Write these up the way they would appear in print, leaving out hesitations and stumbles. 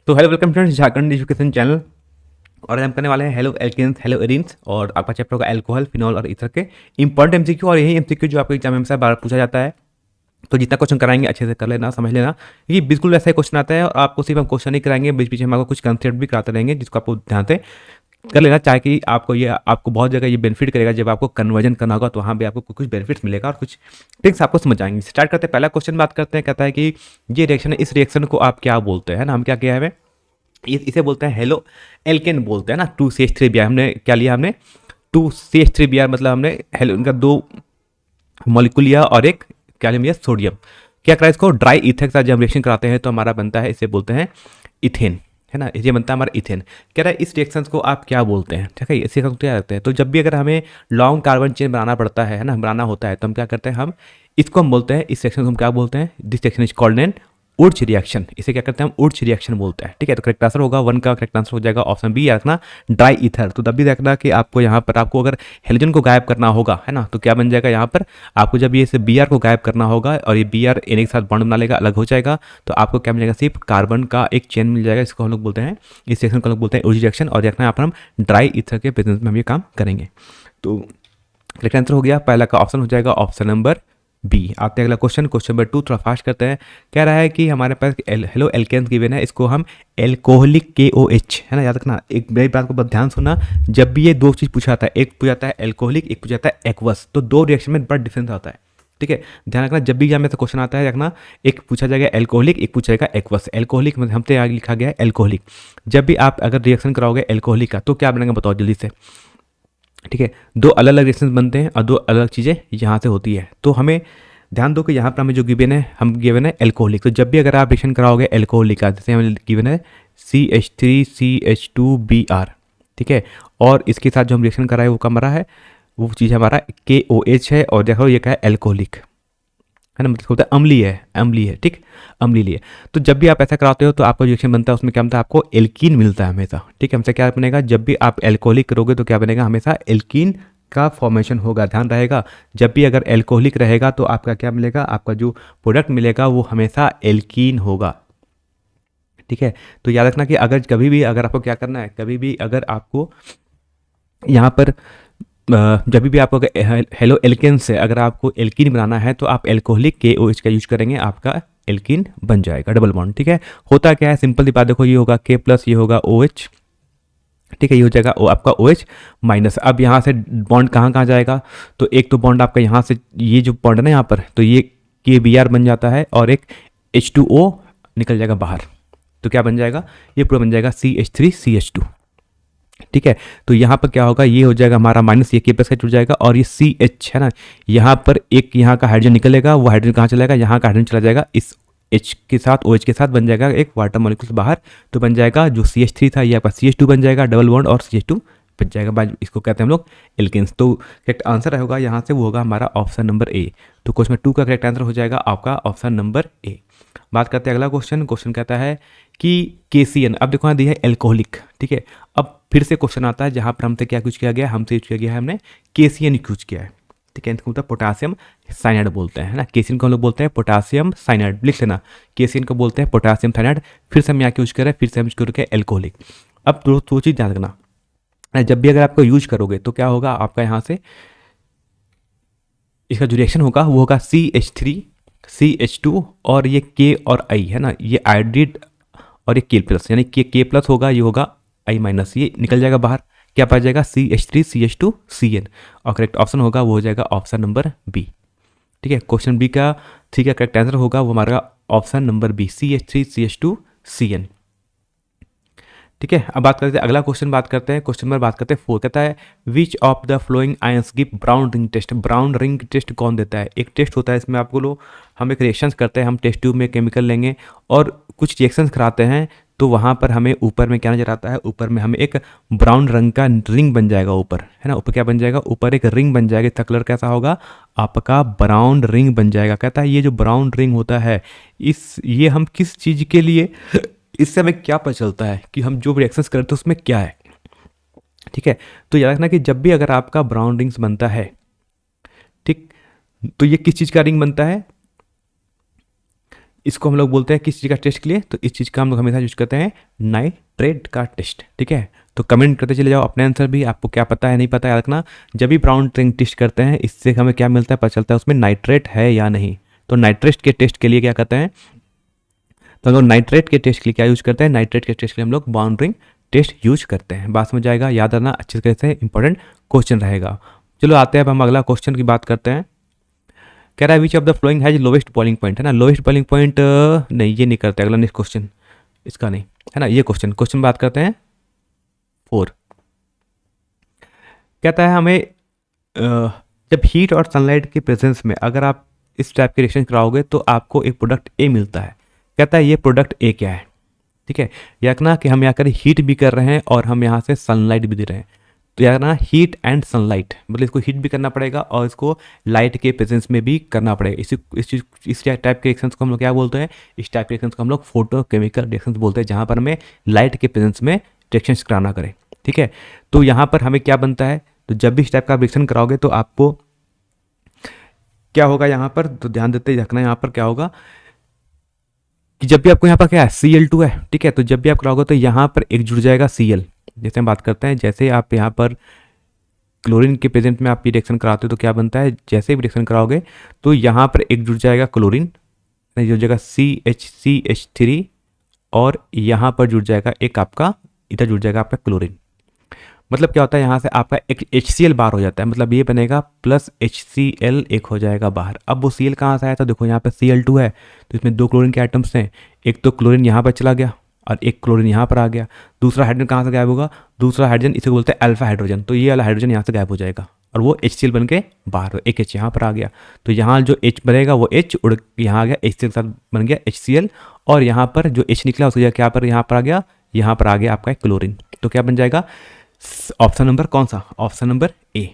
तो hello welcome friends, Jharkhand education channel. और आज हम करने वाले हैं हेलो एल्केन्स हेलो एरीन्स और आपका चैप्टर होगा अल्कोहल, फिनॉल और ईथर के इंपॉर्टेंट एमसीक्यू। और यही एमसीक्यू जो आपके एग्जाम में हमेशा बार पूछा जाता है। तो जितना क्वेश्चन कराएंगे अच्छे से कर लेना, समझ लेना। ये बिल्कुल वैसा ही क्वेश्चन आता है और आपको सिर्फ हम क्वेश्चन नहीं कराएंगे, बीच बीच में आपको कुछ कंसेप्ट भी कराते रहेंगे जिसको आपको ध्यान से कर लेना, चाहे कि आपको बहुत जगह ये बेनिफिट करेगा। जब आपको कन्वर्जन करना होगा तो वहाँ भी आपको कुछ बेनिफिट्स मिलेगा और कुछ ट्रिक्स आपको समझ आएंगे। स्टार्ट करते हैं, पहला क्वेश्चन बात करते हैं। कहता है कि ये रिएक्शन है, इस रिएक्शन को आप क्या बोलते हैं ना। हम क्या किया है, हमें इसे बोलते हैं हेलो एल्केन बोलते हैं ना। 2CH3Br हमने क्या लिया, हमने 2CH3Br मतलब हमने हेलो इनका दो मॉलिक्यूल लिया और एक क्या लिया, सोडियम। क्या करा, इसको ड्राई ईथर के साथ जब रिएक्शन कराते हैं तो हमारा बनता है, इसे बोलते हैं इथेन, है ना। ये बनता है हमारा इथेन। कह रहा है इस रिएक्शन को आप क्या बोलते हैं, ठीक है। इसी का क्या रखते हैं, तो जब भी अगर हमें लॉन्ग कार्बन चेन बनाना पड़ता है ना, बनाना होता है, तो हम क्या करते हैं, हम इसको हम बोलते हैं, इस सेक्शन को हम क्या बोलते हैं, this section is called an Wurtz reaction. इसे क्या करते हैं, हम उर्च रिएक्शन बोलते हैं, ठीक है। तो करेक्ट आंसर होगा 1 का करेक्ट आंसर हो जाएगा ऑप्शन बी, रखना ड्राई ईथर। तो तब भी देखना कि आपको यहाँ पर आपको अगर हेलोजन को गायब करना होगा, है ना, तो क्या बन जाएगा यहाँ पर आपको, जब ये से Br को गायब करना होगा और ये Br Na के साथ बॉन्ड बना लेगा, अलग हो जाएगा, तो आपको क्या मिलेगा, सिर्फ कार्बन का एक चेन मिल जाएगा। इसको हम लोग बोलते हैं, इस सेक्शन को हम लोग बोलते हैं उर्च रिएक्शन। और देखना यहाँ पर हम ड्राई ईथर के प्रेजेंस में हम ये काम करेंगे। तो करेक्ट आंसर हो गया पहला का ऑप्शन, हो जाएगा ऑप्शन नंबर बी। आते हैं अगला क्वेश्चन, क्वेश्चन नंबर 2, थोड़ा फास्ट करते हैं। कह रहा है कि हमारे पास हेलो एल्केन्स गिवन है, इसको हम एल्कोहलिक KOH, है ना, याद रखना। एक मेरी बात को बहुत ध्यान सुनना, जब भी ये दो चीज़ पूछा जाता है, एक पूछा जाता है एल्कोहलिक, एक पूछा जाता है एक्वस, तो दो रिएक्शन में बड़ा डिफरेंस आता है, ठीक है। ध्यान रखना, जब भी यहाँ में से क्वेश्चन आता है, रखना एक पूछा जाएगा एल्कोहलिक, एक पूछा जाएगा एक्वस। एल्कोहलिक मतलब हमसे आगे लिखा गया है एल्कोहलिक। जब भी आप अगर रिएक्शन कराओगे एल्कोहलिक का, तो क्या बनेगा बताओ जल्दी से, ठीक है। दो अलग अलग रिएक्शन बनते हैं और दो अलग अलग चीज़ें यहाँ से होती है। तो हमें ध्यान दो कि यहाँ पर हमें जो गिवन है, हम गिवन है एल्कोहलिक। तो जब भी अगर आप रिएक्शन कराओगे एल्कोहलिक का, जैसे हमें गिवन है CH3CH2Br, ठीक है, और इसके साथ जो हम रिएक्शन कराए वो हमारा है, वो चीज़ हमारा KOH है। और देखो ये क्या है, एल्कोहलिक, है ना, मतलब होता है अम्लीय है, अम्लीय है, ठीक, अम्लीय है। तो जब भी आप ऐसा कराते हो तो आपका रिएक्शन बनता है, उसमें क्या बनता है, आपको एल्कीन मिलता है हमेशा, ठीक है। हमसे क्या बनेगा, जब भी आप एल्कोहलिक करोगे तो क्या बनेगा, हमेशा एल्कीन का फॉर्मेशन होगा। ध्यान रहेगा, जब भी अगर एल्कोहलिक रहेगा तो आपका क्या मिलेगा, आपका जो प्रोडक्ट मिलेगा वो हमेशा एल्कीन होगा, ठीक है। तो याद रखना कि अगर कभी भी अगर आपको क्या करना है, कभी भी अगर आपको यहाँ पर जब भी आपको हेलो एल्केन से अगर आपको एल्कीन बनाना है तो आप एल्कोहलिक KOH का यूज करेंगे, आपका एल्कीन बन जाएगा, डबल बॉन्ड, ठीक है। होता क्या है, सिंपल सी बात देखो, ये होगा K प्लस, ये होगा OH, ठीक है, ये हो जाएगा आपका OH माइनस। अब यहाँ से बॉन्ड कहाँ कहाँ जाएगा, तो एक तो बॉन्ड आपका यहाँ से, ये जो बॉन्ड है ना यहाँ पर, तो ये KBr बन जाता है और एक H2O निकल जाएगा बाहर। तो क्या बन जाएगा, ये पूरा बन जाएगा CH3CH2, ठीक है। तो यहाँ पर क्या होगा, ये हो जाएगा हमारा माइनस, ये K प्लस का जुड़ जाएगा और ये CH है ना, यहाँ पर एक यहाँ का हाइड्रोजन निकलेगा, वो हाइड्रोजन कहाँ चला जाएगा, यहाँ का हाइड्रोजन चला जाएगा इस H के साथ, OH के साथ, बन जाएगा एक वाटर मॉलिक्यूल बाहर। तो बन जाएगा जो CH3 था, ये आपका CH2 बन जाएगा, डबल बॉन्ड, और CH2 बच जाएगा। इसको कहते हैं हम लोग एल्केन्स। तो करेक्ट आंसर होगा यहाँ से, वो होगा हमारा ऑप्शन नंबर ए। तो क्वेश्चन 2 का करेक्ट आंसर हो जाएगा आपका ऑप्शन नंबर ए। बात करते हैं अगला क्वेश्चन, क्वेश्चन कहता है कि KCN, अब देखो यहाँ दिया है एल्कोहलिक, ठीक है। अब फिर से क्वेश्चन आता है जहाँ पर हमसे क्या यूज किया गया, हमसे यूज किया गया है, हमने KCN यूज किया है, ठीक है। इसको मतलब पोटासियम साइनाइड बोलते हैं, है ना। KCN को हम लोग बोलते हैं पोटासियम साइनाइड, लिख लेना, KCN को बोलते हैं पोटासियम साइनाइड। फिर से हम यहाँ यूज कर रहे हैं, फिर से हम यूज करके एल्कोहलिक। अब दो चीज़ ध्यान रखना, जब भी अगर आपको यूज करोगे तो क्या होगा, आपका यहाँ से इसका जो रिएक्शन होगा वो होगा CH3CH2 और ये K और I, है ना, ये आयोडीड और ये K प्लस, यानी K प्लस होगा, ये होगा I माइनस, ये निकल जाएगा बाहर, क्या पाया जाएगा, CH3CH2CN। और करेक्ट ऑप्शन होगा वो हो जाएगा ऑप्शन नंबर बी, ठीक है। क्वेश्चन बी का ठीक है करेक्ट आंसर होगा वो हमारा ऑप्शन नंबर बी, CH3CH2CN, ठीक है। अब बात करते हैं अगला क्वेश्चन, बात करते हैं क्वेश्चन नंबर, बात करते हैं 4। कहता है which of the following ions give brown ring test. Brown ring test कौन देता है, एक टेस्ट होता है, इसमें आपको लो हम एक रिएक्शंस करते हैं, हम टेस्ट ट्यूब में केमिकल लेंगे और कुछ रिएक्शंस कराते हैं, तो वहाँ पर हमें ऊपर में क्या नजर आता है, ऊपर में हमें एक ब्राउन रंग का रिंग बन जाएगा ऊपर, है ना। ऊपर क्या बन जाएगा, ऊपर एक रिंग बन जाएगा, इसका कलर कैसा होगा, आपका ब्राउन रिंग बन जाएगा। कहता है ये जो ब्राउन रिंग होता है, ये हम किस चीज़ के लिए, इससे हमें क्या पता चलता है कि हम जो रिएक्शंस करते हैं उसमें क्या है, ठीक है। तो याद रखना कि जब भी अगर आपका ब्राउन रिंग्स बनता है, ठीक, तो ये किस चीज़ का रिंग बनता है, इसको हम लोग बोलते हैं किस चीज़ का टेस्ट के लिए, तो इस चीज़ का हम लोग हमेशा यूज करते हैं नाइट्रेट का टेस्ट। ठीक है, तो कमेंट करते चले जाओ अपने आंसर भी, आपको क्या पता है नहीं पता, याद रखना। जब भी ब्राउन रिंग टेस्ट करते हैं इससे हमें क्या मिलता है, पता चलता है उसमें नाइट्रेट है या नहीं। तो नाइट्रेट के टेस्ट के लिए क्या करते हैं, तो हम लोग नाइट्रेट के टेस्ट के लिए क्या यूज करते हैं, नाइट्रेट के टेस्ट के लिए हम लोग ब्राउन रिंग टेस्ट यूज करते हैं। बात समझ आएगा, याद रखना, अच्छे तरह से इंपॉर्टेंट क्वेश्चन रहेगा। चलो आते हैं अब हम अगला क्वेश्चन की बात करते हैं। कह रहा है which of the flowing has lowest boiling point, है ना। लोवेस्ट बॉइलिंग पॉइंट नहीं, ये नहीं करते, अगला नेक्स्ट क्वेश्चन इसका नहीं है ना। ये क्वेश्चन बात करते हैं 4। कहता है हमें जब हीट और सनलाइट के प्रेजेंस में अगर आप इस टाइप के रिएक्शन कराओगे तो आपको एक प्रोडक्ट ए मिलता है। कहता है ये प्रोडक्ट ए क्या है। ठीक है, याद रखना कि हम यहाँ कर हीट भी कर रहे हैं और हम यहाँ से सनलाइट भी दे रहे हैं। तो याद रखना हीट एंड सनलाइट, मतलब इसको हीट भी करना पड़ेगा और इसको लाइट के प्रेजेंस में भी करना पड़ेगा। इस टाइप के रिएक्शंस को हम लोग क्या बोलते हैं, इस टाइप के रिएक्शंस को हम लोग फोटोकेमिकल रिएक्शंस बोलते हैं, जहाँ पर हमें लाइट के प्रेजेंस में रिएक्शंस कराना करें। ठीक है, तो यहाँ पर हमें क्या बनता है, तो जब भी इस टाइप का रिएक्शन कराओगे तो आपको क्या होगा यहाँ पर, तो ध्यान देते ही रखना। यहाँ पर क्या होगा कि जब भी आपको यहाँ पर क्या है Cl2 है। ठीक है, तो जब भी आप कराओगे तो यहाँ पर एक जुड़ जाएगा Cl। जैसे हम बात करते हैं, जैसे आप यहाँ पर क्लोरीन के प्रेजेंट में आप ये रिएक्शन कराते हो तो क्या बनता है, जैसे भी रिएक्शन कराओगे तो यहाँ पर एक जुड़ जाएगा क्लोरीन, जुड़ जाएगा CH3 और यहाँ पर जुड़ जाएगा एक आपका, इधर जुड़ जाएगा आपका क्लोरीन। मतलब क्या होता है, यहाँ से आपका एक HCl बाहर हो जाता है, मतलब ये बनेगा प्लस HCl एक हो जाएगा बाहर। अब वो Cl कहाँ से आया था, देखो यहाँ पे Cl2 है तो इसमें 2 क्लोरीन के आइटम्स हैं, एक तो क्लोरीन यहाँ पर चला गया और एक क्लोरीन यहाँ पर आ गया। दूसरा हाइड्रोजन कहाँ से गायब होगा, दूसरा हाइड्रोजन इसे बोलते हैं अल्फा हाइड्रोजन, तो ये वाला हाइड्रोजन यहाँ से गायब हो जाएगा और वो HCl बन के बाहर, एक H यहाँ पर आ गया। तो यहाँ जो H बनेगा वो H उड़ यहाँ आ गया, HCl के साथ बन गया HCl, और यहाँ पर जो H निकला उसकी जगह क्या पर यहाँ पर आ गया, यहाँ पर आ गया आपका क्लोरीन। तो क्या बन जाएगा ऑप्शन नंबर कौन सा, ऑप्शन नंबर ए।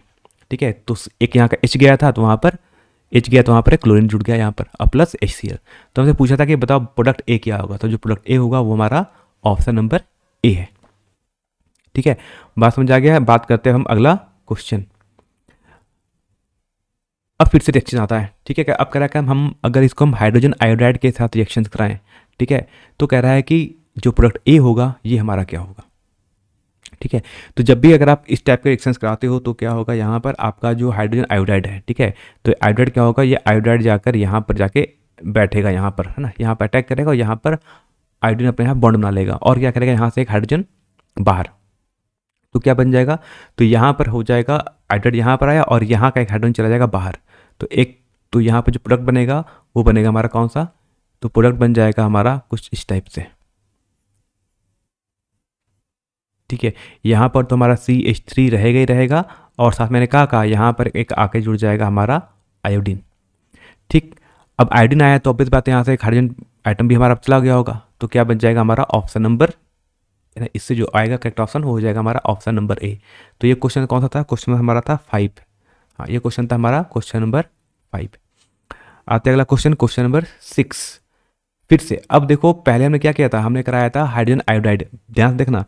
ठीक है, तो एक यहाँ का H गया था तो वहाँ पर H गया तो वहाँ पर क्लोरीन जुड़ गया यहाँ पर, अब प्लस HCl। तो हमसे पूछा था कि बताओ प्रोडक्ट ए क्या होगा, तो जो प्रोडक्ट ए होगा वो हमारा ऑप्शन नंबर ए है। ठीक है, बात समझ आ गया है। बात करते हैं हम अगला क्वेश्चन। अब फिर से रिएक्शन आता है। ठीक है, अब कह रहा है कि हम अगर इसको हम हाइड्रोजन आयोडाइड के साथ रिएक्शन कराएं, ठीक है, तो कह रहा है कि जो प्रोडक्ट ए होगा ये हमारा क्या होगा। ठीक है, तो जब भी अगर आप इस टाइप के रिएक्शंस कराते हो तो क्या होगा, यहाँ पर आपका जो हाइड्रोजन आयोडाइड है, ठीक है, तो आयोडाइड क्या होगा, ये आयोडाइड जाकर यहाँ पर जाके बैठेगा, यहाँ पर है ना, यहाँ पर अटैक करेगा और यहाँ पर आयोडीन अपने यहाँ बॉन्ड बना लेगा और क्या करेगा, यहाँ से एक हाइड्रोजन बाहर, तो क्या बन जाएगा, तो यहाँ पर हो जाएगा आयोडाइड यहाँ पर आया और यहाँ का एक हाइड्रोजन चला जाएगा बाहर, तो एक, तो यहाँ पर जो प्रोडक्ट बनेगा वो बनेगा हमारा कौन सा, तो प्रोडक्ट बन जाएगा हमारा कुछ इस टाइप से। ठीक है, यहाँ पर तो हमारा CH3 रहेगा ही रहेगा और साथ मैंने कहा यहाँ पर एक आके जुड़ जाएगा हमारा आयोडीन। ठीक, अब आयोडीन आया तो ऑब्वियस बात है यहाँ से एक हाइड्रोजन आइटम भी हमारा चला गया होगा, तो क्या बन जाएगा हमारा ऑप्शन नंबर, इससे जो आएगा करेक्ट ऑप्शन हो जाएगा हमारा ऑप्शन नंबर ए। तो ये क्वेश्चन कौन सा था, क्वेश्चन हमारा था 5। हाँ, ये क्वेश्चन था हमारा क्वेश्चन नंबर 5। आते अगला क्वेश्चन, क्वेश्चन नंबर 6। फिर से अब देखो, पहले हमने क्या किया था, हमने कराया था हाइड्रोजन आयोडाइड। ध्यान से देखना,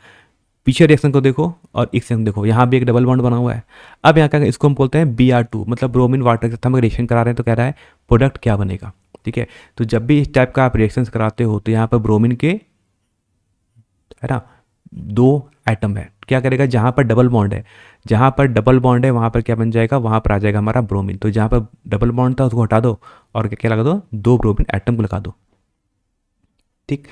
पीछे रिएक्शन को देखो और एक रिएक्शन देखो, यहाँ भी एक डबल बॉन्ड बना हुआ है। अब यहाँ का इसको हम बोलते हैं Br2, मतलब ब्रोमीन वाटर के साथ हम रिएक्शन करा रहे हैं, तो कह रहा है प्रोडक्ट क्या बनेगा। ठीक है, तो जब भी इस टाइप का आप रिएक्शन कराते हो तो यहाँ पर ब्रोमीन के, है ना, 2 आइटम है, क्या करेगा, जहाँ पर डबल बॉन्ड है, जहाँ पर डबल बॉन्ड है वहाँ पर क्या बन जाएगा, वहाँ पर आ जाएगा हमारा ब्रोमीन। तो जहाँ पर डबल बॉन्ड था उसको हटा दो और क्या लगा दो, 2 ब्रोमीन आइटम को लगा दो। ठीक,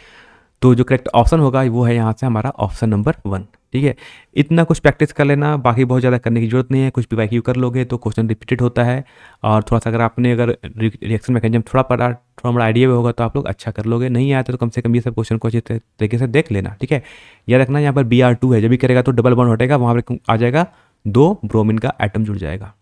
तो जो करेक्ट ऑप्शन होगा वो है यहाँ से हमारा ऑप्शन नंबर 1। ठीक है, इतना कुछ प्रैक्टिस कर लेना, बाकी बहुत ज़्यादा करने की जरूरत नहीं है। कुछ PYQ कर लोगे तो क्वेश्चन रिपीटेड होता है, और थोड़ा सा अगर आपने अगर रिएक्शन मैकेनिज्म थोड़ा बड़ा आइडिया भी होगा तो आप लोग अच्छा कर लोगे। नहीं आया तो कम से कम ये सब क्वेश्चन को अच्छे तरीके से देख लेना। ठीक है, याद रखना यहाँ पर Br2 है, जब भी करेगा तो डबल बॉन्ड हटेगा, वहाँ पर आ जाएगा 2 ब्रोमीन का आइटम जुड़ जाएगा।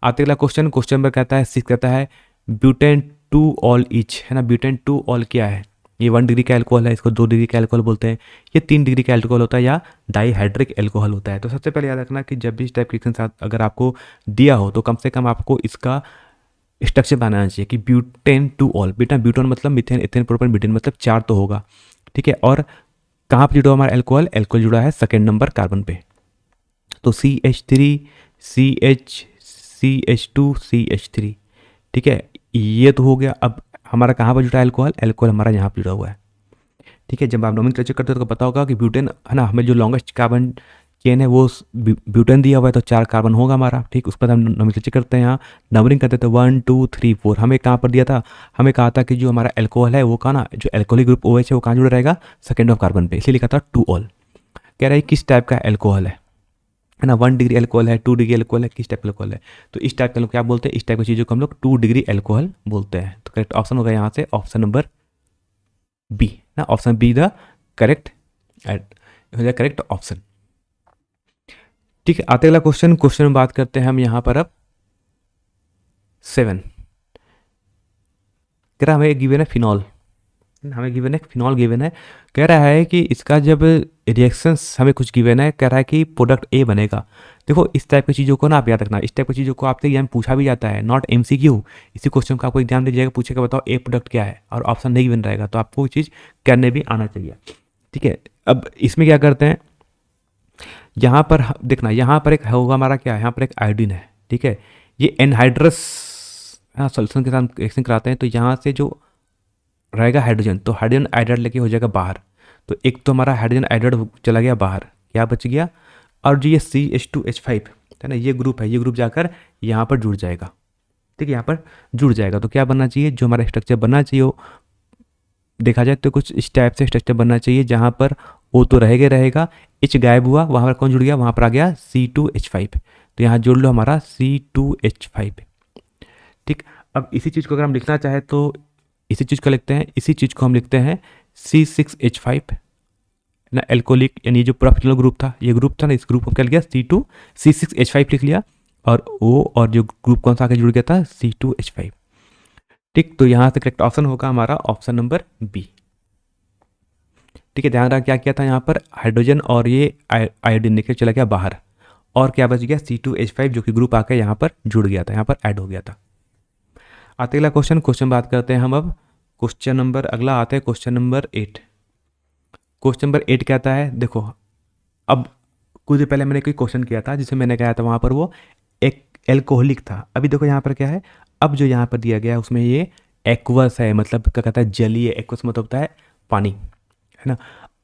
आते अगला क्वेश्चन, क्वेश्चन नंबर कहता है 6, कहता है ब्यूटेन 2 ऑल ईच, है ना। ब्यूटेन 2 ऑल क्या है, ये 1 डिग्री का एल्कोहल है, इसको 2 डिग्री का एल्कोहल बोलते हैं। ये 3 डिग्री का एल्कोहल होता है या डाईहाइड्रिक एल्कोहल होता है। तो सबसे पहले याद रखना कि जब भी इस टाइप के रिएक्शन साथ अगर आपको दिया हो तो कम से कम आपको इसका स्ट्रक्चर बनाना चाहिए कि ब्यूटेन 2 ऑल, ब्यूटेन मतलब मीथेन, इथेन, प्रोपेन, ब्यूटेन मतलब 4 तो होगा। ठीक है, और कहाँ पर जुड़ा हमारा एल्कोहल, एल्कोहल जुड़ा है 2nd नंबर कार्बन पे, तो CH3 CH CH2 CH3। ठीक है, ये तो हो गया। अब हमारा कहाँ पर जुड़ा है अल्कोहल, अल्कोहल हमारा यहाँ पर जुड़ा हुआ है। ठीक है, जब आप नोमेनक्लेचर करते हो तो पता होगा कि ब्यूटेन है ना, हमें जो लॉन्गेस्ट कार्बन चेन है वो ब्यूटेन दिया हुआ है, तो 4 कार्बन होगा हमारा। ठीक, उस पर हम नोमेनक्लेचर करते हैं, यहाँ नंबरिंग करते हैं तो 1 2 3 4। हमें कहाँ पर दिया था, हमें कहा था कि जो हमारा एल्कोहल है वो कहा ना, जो एल्कोहलिक ग्रुप OH है वो कहाँ जुड़ा रहेगा, सेकेंड ऑफ कार्बन पे, इसलिए लिखा था 2 ऑल। कह रहा है किस टाइप का एल्कोहल है ना, 1 डिग्री एल्कोहल है, 2 डिग्री एल्कोहल है, किस टाइप का एल्कोहल है। तो इस टाइप का लोग क्या बोलते हैं, इस टाइप की चीज़ों को हम लोग 2 डिग्री एल्कोहल बोलते हैं। तो करेक्ट ऑप्शन होगा यहाँ से ऑप्शन नंबर बी ना, ऑप्शन बी द करेक्ट हो जाए करेक्ट ऑप्शन। ठीक है, आते अगला क्वेश्चन में बात करते हैं हम यहाँ पर अब 7। कह रहा हमें गिवन है फिनॉल, हमें गिवन है फिनॉल गिवन है। कह रहा है कि इसका जब रिएक्शंस हमें कुछ गिवन है, कह रहा है कि प्रोडक्ट ए बनेगा। देखो इस टाइप की चीज़ों को ना आप याद रखना, इस टाइप की चीज़ों को आपसे एग्जाम पूछा भी जाता है, नॉट MCQ। इसी क्वेश्चन का आपको एग्जाम दीजिएगा, पूछेगा बताओ ए प्रोडक्ट क्या है, और ऑप्शन नहीं गिवन रहेगा, तो आपको वो चीज़ करने भी आना चाहिए। ठीक है, अब इसमें क्या करते हैं, यहाँ पर देखना, यहाँ पर एक होगा हमारा क्या है, यहाँ पर एक आयोडीन है। ठीक है, ये एनहाइड्रस सॉल्यूशन के साथ रिएक्शन कराते हैं, तो यहाँ से जो रहेगा हाइड्रोजन, तो हाइड्रोजन आइडाइड लेके हो जाएगा बाहर। तो एक तो हमारा हाइड्रोजन आइडाइड चला गया बाहर, क्या बच गया, और जो ये CH2H5 है ना, ये ग्रुप है, ये ग्रुप जाकर यहाँ पर जुड़ जाएगा। ठीक है, यहाँ पर जुड़ जाएगा, तो क्या बनना चाहिए, जो हमारा स्ट्रक्चर बनना चाहिए वो देखा जाए तो कुछ इस टाइप से स्ट्रक्चर बनना चाहिए, जहाँ पर O तो रहेगा, H गायब हुआ, वहाँ पर कौन जुड़ गया, वहाँ पर आ गया C2H5। तो यहाँ जोड़ लो हमारा C2H5। ठीक, अब इसी चीज़ को अगर हम लिखना चाहें तो इसी चीज़ को लिखते हैं, इसी चीज़ को हम लिखते हैं C6H5 ना, एल्कोहलिक, यानी जो पूरा फिनॉल ग्रुप था, ये ग्रुप था ना, इस ग्रुप को क्या लिख गया C6H5 लिख लिया, और O और जो ग्रुप कौन सा आके जुड़ गया था, C2H5। ठीक, तो यहाँ से करेक्ट ऑप्शन होगा हमारा ऑप्शन नंबर बी। ठीक है, ध्यान रखा क्या किया था, यहाँ पर हाइड्रोजन और ये आयोडीन निकल चला गया बाहर, और क्या बच गया C2H5 जो कि ग्रुप आकर यहाँ पर जुड़ गया था, यहाँ पर ऐड हो गया था। आते अगला क्वेश्चन बात करते हैं हम अब, क्वेश्चन नंबर अगला आते हैं क्वेश्चन नंबर 8। क्वेश्चन नंबर 8 कहता है, देखो अब कुछ देर पहले मैंने कोई क्वेश्चन किया था जिसमें मैंने कहा था वहाँ पर वो एक एल्कोहलिक था। अभी देखो यहाँ पर क्या है, अब जो यहाँ पर दिया गया है उसमें ये एक्वस है, मतलब क्या कहता है जलीय, एक्वस मतलब होता है पानी, है ना।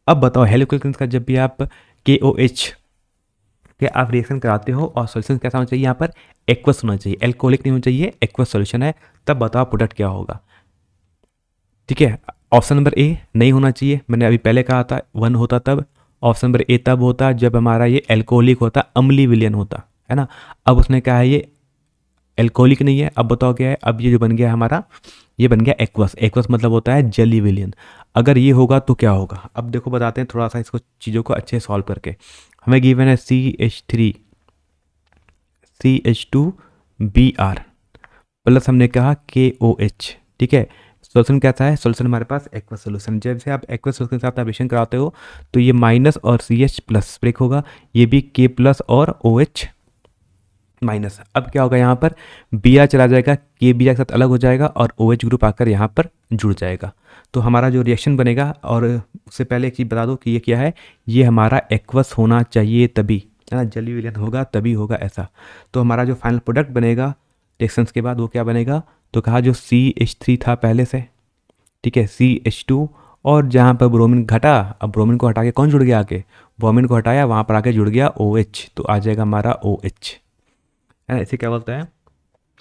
अब बताओ हेलोक्लिकेंस का जब भी आप KOH के आप रिएक्शन कराते हो और सॉल्यूशन कैसा होना चाहिए, यहाँ पर एक्वस होना चाहिए, एल्कोहलिक नहीं होना चाहिए, एक्वस सॉल्यूशन है, तब बताओ प्रोडक्ट क्या होगा। ठीक है, ऑप्शन नंबर ए नहीं होना चाहिए, मैंने अभी पहले कहा था 1 होता तब। ऑप्शन नंबर ए तब होता जब हमारा ये एल्कोहलिक होता, अम्लीय विलयन होता, है ना। अब उसने कहा है ये एल्कोहलिक नहीं है, अब बताओ क्या है, अब ये जो बन गया हमारा, ये बन गया एक्वस। एक्वस मतलब होता है जलीय विलयन। अगर ये होगा तो क्या होगा, अब देखो बताते हैं थोड़ा सा इसको, चीज़ों को अच्छे सॉल्व करके। हमें गिवन है CH3 CH2Br प्लस हमने कहा KOH। ठीक है, सोल्यूशन कैसा है, सोल्यूशन हमारे पास एक्वस सोल्यूशन। जैसे आप एक्वस सोल्यूशन के साथ एडिशन कराते हो तो ये माइनस और CH प्लस ब्रेक होगा, ये भी K प्लस और OH माइनस। अब क्या होगा, यहाँ पर Br चला जाएगा, K Br के साथ अलग हो जाएगा और OH ग्रुप आकर यहाँ पर जुड़ जाएगा। तो हमारा जो रिएक्शन बनेगा, और उससे पहले एक चीज़ बता दो कि ये क्या है, ये हमारा एक्वस होना चाहिए तभी, है ना, जलीय विलयन होगा तभी होगा ऐसा। तो हमारा जो फाइनल प्रोडक्ट बनेगा रिएक्शंस के बाद वो क्या बनेगा, तो कहा जो CH3 था पहले से, ठीक है, CH2, और जहाँ पर ब्रोमीन घटा, अब ब्रोमीन को हटा के कौन जुड़ गया आके, ब्रोमीन को हटाया, वहाँ पर आके जुड़ गया OH, तो आ जाएगा हमारा OH, है ना। इसे क्या बोलते हैं,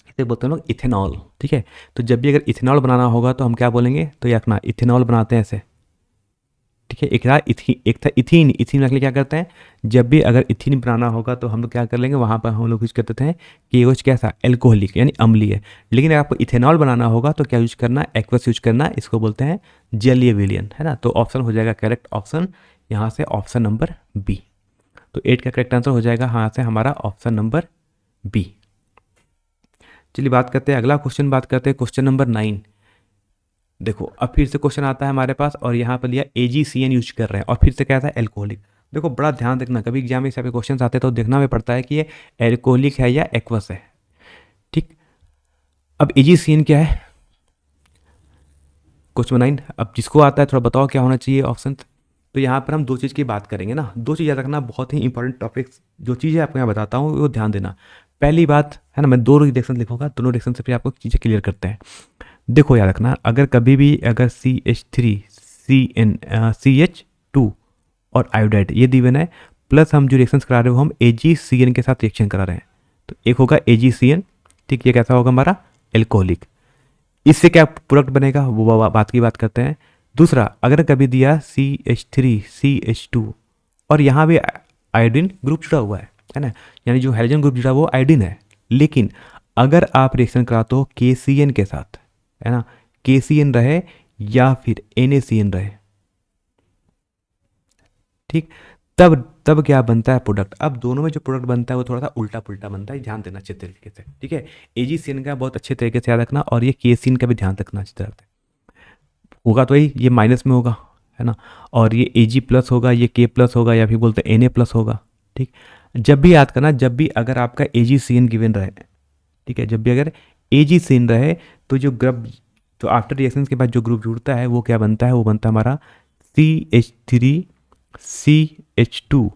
इसे बोलते हैं लोग इथेनॉल। ठीक है, तो जब भी अगर इथेनॉल बनाना होगा तो हम क्या बोलेंगे, तो ये रखना इथेनॉल बनाते हैं ऐसे। ठीक है, एक था इथीन। इथीन रख लिए क्या करते हैं, जब भी अगर इथीन बनाना होगा तो हम लोग क्या कर लेंगे, वहाँ पर हम लोग यूज करते थे KOH कैसा, एल्कोहलिक यानी अम्लीय। लेकिन अगर आपको इथेनॉल बनाना होगा तो क्या यूज करना, एक्वस यूज करना, इसको बोलते हैं जलीय विलयन, है ना। तो ऑप्शन हो जाएगा करेक्ट ऑप्शन यहाँ से ऑप्शन नंबर बी। तो 8 का करेक्ट आंसर हो जाएगा यहाँ से हमारा ऑप्शन नंबर बी। चलिए बात करते हैं अगला क्वेश्चन, बात करते हैं क्वेश्चन नंबर 9। देखो अब फिर से क्वेश्चन आता है हमारे पास, और यहाँ पर लिया AgCN यूज कर रहे हैं, और फिर से क्या था, एल्कोहलिक। देखो बड़ा ध्यान रखना, कभी एग्जाम में इस टाइप के क्वेश्चन आते हैं तो देखना भी पड़ता है कि ये एल्कोहलिक है या एक्वस है। ठीक, अब AgCN क्या है, क्वेश्चन 9। अब जिसको आता है थोड़ा बताओ क्या होना चाहिए ऑप्शन। तो यहाँ पर हम दो चीज़ की बात करेंगे ना, दो चीज़ याद रखना, बहुत ही इंपॉर्टेंट टॉपिक्स जो चीज़ें आपको यहाँ बताता हूँ वो ध्यान देना। पहली बात है ना, मैं 2 रिएक्शन लिखूंगा, दोनों रिएक्शन से फिर आपको चीज़ें क्लियर करते हैं। देखो याद रखना, अगर कभी भी अगर CH3 CH2 और आयोडाइड ये दिवन है, प्लस हम जो रिएक्शंस करा रहे हो हम AgCN के साथ रिएक्शन करा रहे हैं, तो एक होगा AgCN, ठीक, ये कैसा होगा हमारा एल्कोहलिक। इससे क्या प्रोडक्ट बनेगा वो बात की बात करते हैं। दूसरा, अगर कभी दिया CH3 CH2 और यहाँ भी आयोडीन ग्रुप जुड़ा हुआ है ना, यानी जो हाइड्रोजन ग्रुप जुड़ा वो आयोडीन है, लेकिन अगर आप रिएक्शन कराते हो KCN के साथ, है ना, KCN रहे या फिर NaCN रहे, ठीक, तब क्या बनता है प्रोडक्ट। अब दोनों में जो प्रोडक्ट बनता है वो थोड़ा सा उल्टा पुल्टा बनता है, ध्यान देना अच्छे तरीके से, ठीक है। AgCN का बहुत अच्छे तरीके से याद रखना और ये KCN का भी ध्यान रखना अच्छी तरह से। होगा तो ये माइनस में होगा, है ना, और ये Ag प्लस होगा, ये K प्लस होगा, या फिर बोलते हैं Na प्लस होगा, ठीक। जब भी याद करना, जब भी अगर आपका AgCN गिवन रहे, ठीक है, जब भी अगर AgCN रहे तो जो ग्रुप, तो आफ्टर रिएक्शन के बाद जो ग्रुप जुड़ता है वो क्या बनता है, वो बनता है हमारा CH3 CH2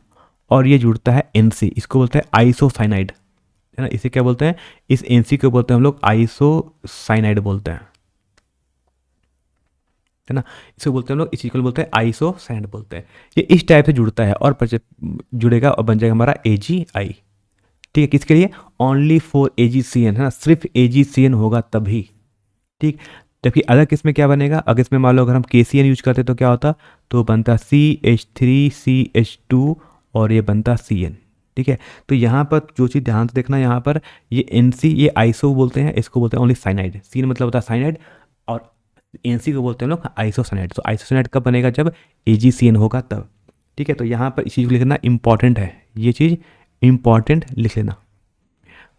और ये जुड़ता है NC, इसको बोलते हैं आइसोसाइनाइड, है ना। इसे क्या बोलते हैं, इस NC को बोलते हैं हम लोग आइसोसाइनाइड बोलते हैं, है ना। इसको बोलते हैं हम लोग, इस चीज को बोलते हैं आइसोसाइनाइड बोलते हैं। ये इस टाइप से जुड़ता है और जुड़ेगा और बन जाएगा हमारा AgI, ठीक है। किसके लिए, ओनली फॉर AgCN, है ना, सिर्फ AgCN होगा तभी, ठीक। जबकि अगर किसमें क्या बनेगा, अगर इसमें मान लो अगर हम KCN यूज करते तो क्या होता, तो बनता CH3 CH2 और ये बनता CN, ठीक है। तो यहाँ पर जो चीज़ ध्यान से देखना, यहाँ पर ये NC ये आइसो बोलते हैं, इसको बोलते हैं ओनली साइनाइड, सीन मतलब होता है साइनाइड, और NC को बोलते हैं लोग आइसोसाइनाइड। तो आइसोसाइनाइड कब बनेगा, जब AgCN होगा तब, ठीक है। तो यहाँ पर इस चीज़ को लिखना इंपॉर्टेंट है, ये चीज़ इंपॉर्टेंट लिख लेना।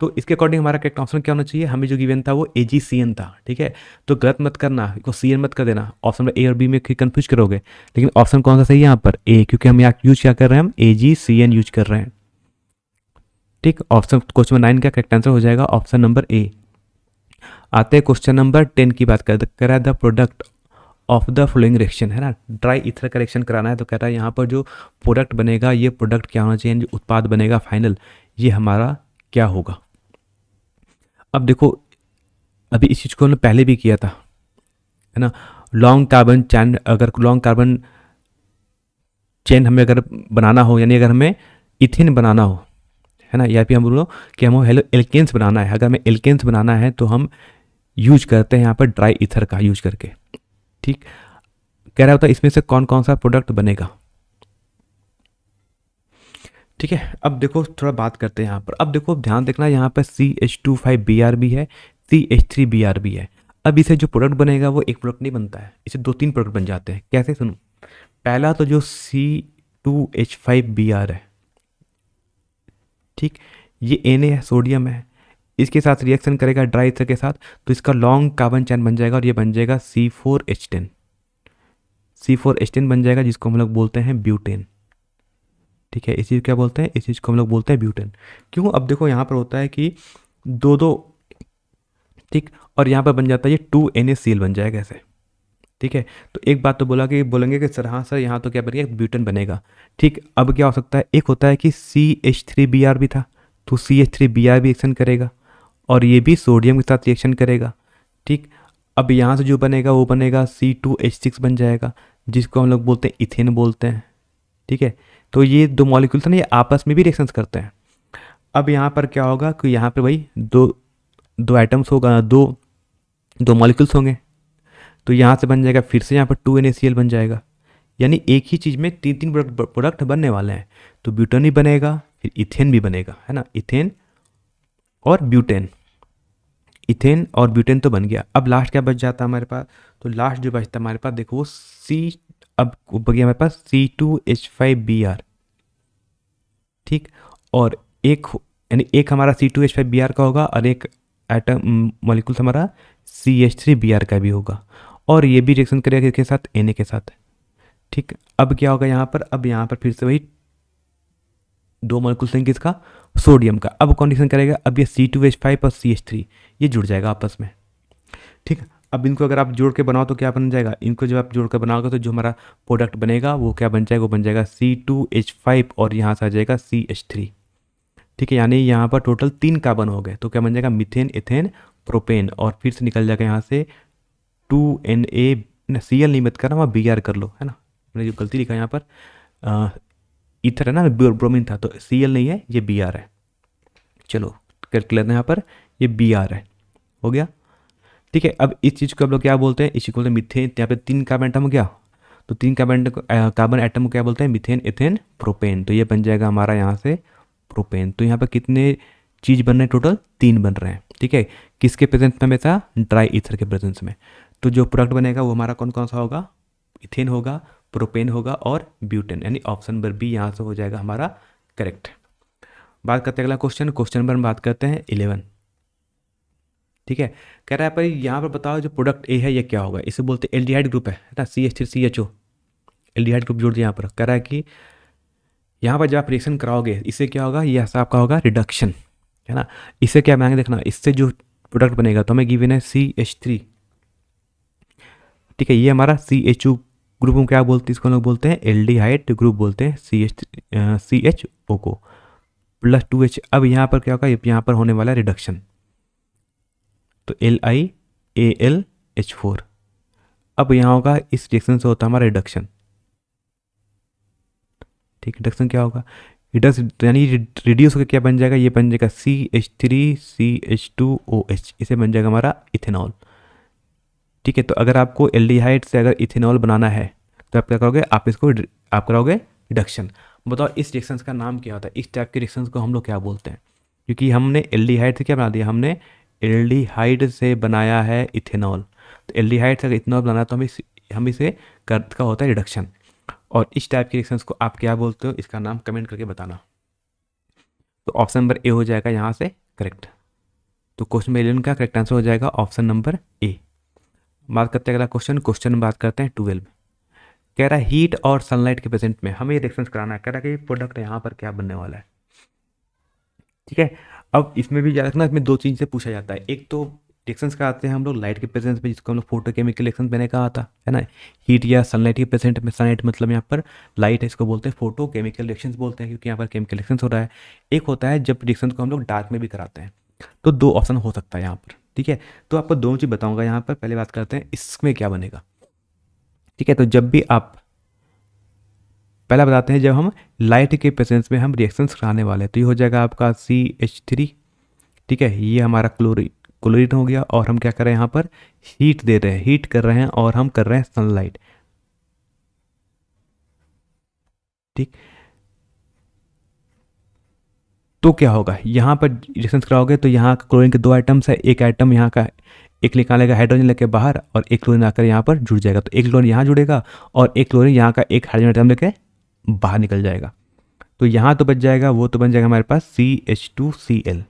तो इसके अकॉर्डिंग हमारा करेक्ट ऑप्शन क्या होना चाहिए, हमें जो गिवन था वो AgCN था, ठीक है। तो गलत मत करना, इसको CN मत कर देना, ऑप्शन में A और B में कंफ्यूज करोगे, लेकिन ऑप्शन कौन सा सही है यहाँ पर, A, क्योंकि हम यहाँ यूज क्या कर रहे हैं, हम AgCN यूज कर रहे हैं, ठीक। ऑप्शन क्वेश्चन नंबर 9 का करेक्ट आंसर हो जाएगा ऑप्शन नंबर A। आते हैं क्वेश्चन नंबर 10 की बात कर the product of the flowing reaction, है ना, ड्राई ईथर का रिएक्शन कराना है, तो कह रहा है यहाँ पर जो प्रोडक्ट बनेगा, ये प्रोडक्ट क्या होना चाहिए, जो उत्पाद बनेगा फाइनल, ये हमारा क्या होगा। अब देखो, अभी इस चीज़ को हमने पहले भी किया था, है ना, लॉन्ग कार्बन चैन, अगर लॉन्ग कार्बन चेन हमें अगर बनाना हो, यानी अगर हमें इथेन बनाना हो, है ना, या फिर हम बोलो कि हमें हेलो एल्केन्स बनाना है, अगर हमें एल्केन्स बनाना है तो हम यूज करते हैं यहाँ पर ड्राई ईथर का यूज करके, ठीक। कह रहा होता है इसमें से कौन कौन सा प्रोडक्ट बनेगा, ठीक है। अब देखो थोड़ा बात करते हैं यहाँ पर, अब देखो ध्यान देखना, यहाँ पर CH25Br भी है, CH3Br भी है। अब इसे जो प्रोडक्ट बनेगा वो एक प्रोडक्ट नहीं बनता है, इसे 2-3 प्रोडक्ट बन जाते हैं। कैसे, सुनो, पहला तो जो C2H5Br है, ठीक, ये Na है, सोडियम है, इसके साथ रिएक्शन करेगा ड्राई ईथर के साथ, तो इसका लॉन्ग कार्बन चैन बन जाएगा और ये बन जाएगा C4H10, C4H10 बन जाएगा, जिसको हम लोग बोलते हैं ब्यूटेन, ठीक है। इस चीज़ क्या बोलते हैं, इस चीज़ को हम लोग बोलते हैं ब्यूटेन। क्यों, अब देखो यहाँ पर होता है कि दो दो, ठीक, और यहाँ पर बन जाता है ये 2NaCl बन जाएगा ऐसे, ठीक है। तो एक बात तो बोलेंगे कि सर हाँ सर यहाँ तो क्या बनेगा, ब्यूटेन बनेगा, ठीक। अब क्या हो सकता है, एक होता है कि CH3Br भी था, तो CH3Br भी रिएक्शन करेगा और ये भी सोडियम के साथ रिएक्शन करेगा, ठीक। अब यहाँ से जो बनेगा वो बनेगा C2H6 बन जाएगा, जिसको हम लोग बोलते हैं इथेन बोलते हैं, ठीक है। तो ये दो मॉलिक्यूल्स हैं ना, ये आपस में भी रिएक्शंस करते हैं। अब यहाँ पर क्या होगा कि यहाँ पर भाई दो एटम्स होगा, दो मॉलिक्यूल्स होंगे, तो यहाँ से बन जाएगा फिर से यहाँ पर 2NaCl बन जाएगा, यानी एक ही चीज़ में 3-3 प्रोडक्ट बनने वाले हैं। तो ब्यूटेन भी बनेगा, फिर इथेन भी बनेगा, है ना, इथेन और ब्यूटेन, इथेन और ब्यूटेन तो बन गया। अब लास्ट क्या बच जाता है हमारे पास, तो लास्ट जो बचता है हमारे पास, देखो वो अब बच गया हमारे पास C2H5Br, ठीक, और एक यानी एक हमारा C2H5Br का होगा और एक एटम मॉलिक्यूल हमारा CH3Br का भी होगा, और ये भी रिएक्शन करेगा किसके साथ, Na के साथ, ठीक। अब क्या होगा यहाँ पर, अब यहाँ पर फिर से वही दो मॉलिक्यूल्स हैं किसका, सोडियम का। अब कॉन्डिशन करेगा, अब ये C2H5 और CH3 ये जुड़ जाएगा आपस में, ठीक। अब इनको अगर आप जोड़ के बनाओ तो क्या बन जाएगा, इनको जब आप जोड़ कर बनाओगे तो जो हमारा प्रोडक्ट बनेगा वो क्या बन जाएगा, वो बन जाएगा C2H5 और यहाँ से आ जाएगा CH3, ठीक है। यानी यहाँ पर टोटल 3 कार्बन हो गए, तो क्या बन जाएगा, मीथेन, एथेन, प्रोपेन, और फिर से निकल जाएगा यहाँ से 2Na Cl नहीं मत करना, वहाँ Br कर लो, है ना। मैंने जो गलती लिखा है यहाँ पर ईथर है ना, ब्रोमीन था, तो Cl नहीं है, ये Br है। चलो कर लेते हैं यहाँ पर, ये Br है, हो गया। ठीक है, अब इस चीज़ को हम लोग क्या बोलते हैं, इसी को बोलते हैं मीथेन। यहाँ पे 3 कार्बन एटम हो गया, तो 3 कार्बन एटम को क्या बोलते हैं, मीथेन, एथेन, प्रोपेन। तो ये बन जाएगा हमारा यहाँ से प्रोपेन। तो यहाँ पर कितने चीज़ बन रहे हैं, टोटल 3 बन रहे हैं। ठीक है, किसके प्रेजेंस में हमेशा, ड्राई ईथर के प्रेजेंस में। तो जो प्रोडक्ट बनेगा वो हमारा कौन कौन सा होगा, इथेन होगा, प्रोपेन होगा और ब्यूटेन, यानी ऑप्शन नंबर बी यहाँ से हो जाएगा हमारा करेक्ट। बात करते हैं अगला क्वेश्चन नंबर हम बात करते हैं 11। ठीक है, कह रहा है पर यहाँ पर बताओ जो प्रोडक्ट ए है ये क्या होगा। इसे बोलते हैं एल्डिहाइड ग्रुप है ना, CH3CHO, एल्डिहाइड ग्रुप जोड़ दिया यहाँ पर। कह रहा है कि यहाँ पर जब आप रिएक्शन कराओगे इससे क्या होगा, ये ऐसा आपका होगा रिडक्शन, है ना। इससे क्या बनाएंगे देखना, इससे जो प्रोडक्ट बनेगा, तो हमें गिवन है CH3। ठीक है, ये हमारा CHO ग्रुप में क्या बोलते हैं, इसको हम लोग बोलते हैं एल्डिहाइड ग्रुप बोलते हैं, CHO को प्लस 2H। अब यहाँ पर क्या होगा, यहाँ पर होने वाला रिडक्शन, तो LiAlH4। अब यहाँ होगा, इस रिएक्शन से होता है हमारा रिडक्शन। ठीक, रिडक्शन क्या होगा, यानी रिड्यूस होकर क्या बन जाएगा, ये बन जाएगा CH3CH2OH, इसे बन जाएगा हमारा इथेनॉल। ठीक है, तो अगर आपको एल्डिहाइड से अगर इथेनॉल बनाना है तो आप क्या करोगे, आप कराओगे रिडक्शन। बताओ इस रिएक्शन का नाम क्या होता है, इस टाइप के रिएक्शन को हम लोग क्या बोलते हैं। क्योंकि हमने एल्डिहाइड से क्या बना दिया, हमने एल्डिहाइड से बनाया है इथेनॉल। तो एल्डिहाइड से अगर इथेनॉल बनाना तो हम इसे का होता है रिडक्शन। और इस टाइप के रिएक्शंस को आप क्या बोलते हो, इसका नाम कमेंट करके बताना। तो ऑप्शन नंबर ए हो जाएगा यहाँ से करेक्ट। तो क्वेश्चन नंबर 11 का करेक्ट आंसर हो जाएगा ऑप्शन नंबर ए। बात करते हैं अगला क्वेश्चन में बात करते हैं 12। कह रहा है हीट और सनलाइट के प्रेजेंट में हमें ये रिएक्शंस कराना है। कह रहा है कि प्रोडक्ट यहाँ पर क्या बनने वाला है। ठीक है, अब इसमें भी याद रखना, इसमें 2 चीज़ से पूछा जाता है। एक तो रिएक्शंस कराते हैं हम लोग लाइट के प्रेजेंस में, जिसको हम लोग फोटोकेमिकल रिएक्शन मैंने कहा था, है ना। हीट या सनलाइट के प्रेजेंट में, सनलाइट मतलब यहाँ पर लाइट है, इसको बोलते हैं फोटोकेमिकल रिएक्शंस बोलते हैं, क्योंकि यहाँ पर केमिकल रिएक्शंस हो रहा है। एक होता है जब रिएक्शंस को हम लोग डार्क में भी कराते हैं। तो 2 ऑप्शन हो सकता है यहाँ पर। ठीक है, तो आपको 2 चीज़ बताऊँगा यहाँ पर। पहले बात करते हैं इसमें क्या बनेगा। ठीक है, तो जब भी आप पहला बताते हैं, जब हम लाइट के प्रेजेंस में हम रिएक्शंस कराने वाले हैं, तो ये हो जाएगा आपका CH3। ठीक है, ये हमारा क्लोरीन हो गया। और हम क्या कर रहे हैं, यहाँ पर हीट दे रहे हैं, हीट कर रहे हैं, और हम कर रहे हैं सनलाइट। ठीक, तो क्या होगा, यहाँ पर रिएक्शंस कराओगे तो यहाँ क्लोरीन के 2 आइटम्स है, एक आइटम यहाँ का एक निकालेगा हाइड्रोजन लेके बाहर, और एक क्लोरीन आकर यहाँ पर जुड़ जाएगा। तो एक क्लोरीन यहाँ जुड़ेगा और एक क्लोरीन यहाँ का एक हाइड्रोजन आइटम लेके बाहर निकल जाएगा। तो यहाँ तो बच जाएगा, वो तो बन जाएगा हमारे पास CH2Cl।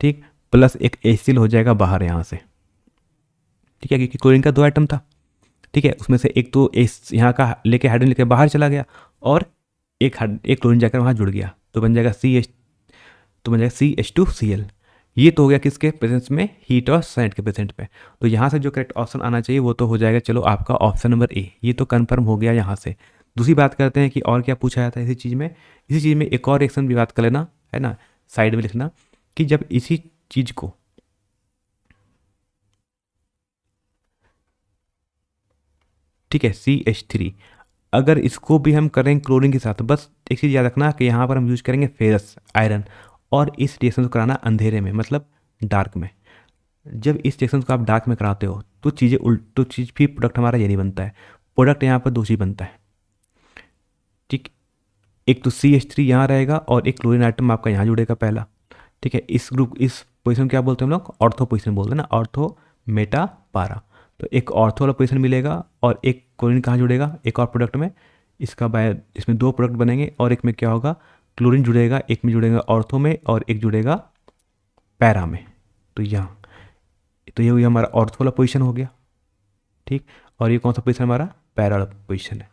ठीक, प्लस एक HCl हो जाएगा बाहर यहाँ से। ठीक है, क्योंकि क्लोरीन का 2 आइटम था। ठीक है, उसमें से एक तो यहाँ का लेके हाइड्रोजन लेके बाहर चला गया, और एक क्लोरीन जाकर वहाँ जुड़ गया, तो बन जाएगा CH2Cl। ये तो हो गया किसके प्रेजेंस में, हीट और सनलाइट के प्रेजेंट में। तो यहाँ से जो करेक्ट ऑप्शन आना चाहिए वो तो हो जाएगा, चलो आपका ऑप्शन नंबर ए, ये तो कन्फर्म हो गया यहाँ से। दूसरी बात करते हैं कि और क्या पूछा जाता है इसी चीज़ में। इसी चीज़ में एक और रिएक्शन भी बात कर लेना, है ना, साइड में लिखना, कि जब इसी चीज़ को ठीक है CH3, अगर इसको भी हम करें क्लोरीन के साथ, बस एक चीज़ याद रखना कि यहाँ पर हम यूज करेंगे फेरस आयरन, और इस रिएक्शन को कराना अंधेरे में, मतलब डार्क में। जब इस रिएक्शन को आप डार्क में कराते हो तो तो चीज़ भी प्रोडक्ट हमारा ये नहीं बनता है। प्रोडक्ट यहाँ पर 2 चीज़ बनता है। ठीक, एक तो CH3 यहाँ रहेगा और एक क्लोरीन आइटम आपका यहाँ जुड़ेगा पहला। ठीक है, इस पोजीशन क्या बोलते हैं हम लोग, ऑर्थो पोजीशन बोलते हैं ना, ऑर्थो मेटा पारा। तो एक ऑर्थो वाला पोजीशन मिलेगा, और एक क्लोरीन कहाँ जुड़ेगा, एक और प्रोडक्ट में। इसमें 2 प्रोडक्ट बनेंगे, और एक में क्या होगा, क्लोरीन जुड़ेगा, एक में जुड़ेगा ऑर्थो में और एक जुड़ेगा पैरा में। तो यहाँ तो ये हुआ हमारा ऑर्थो वाला पोजीशन हो गया। ठीक, और ये कौन सा पोजीशन हमारा, पैरा वाला पोजीशन है।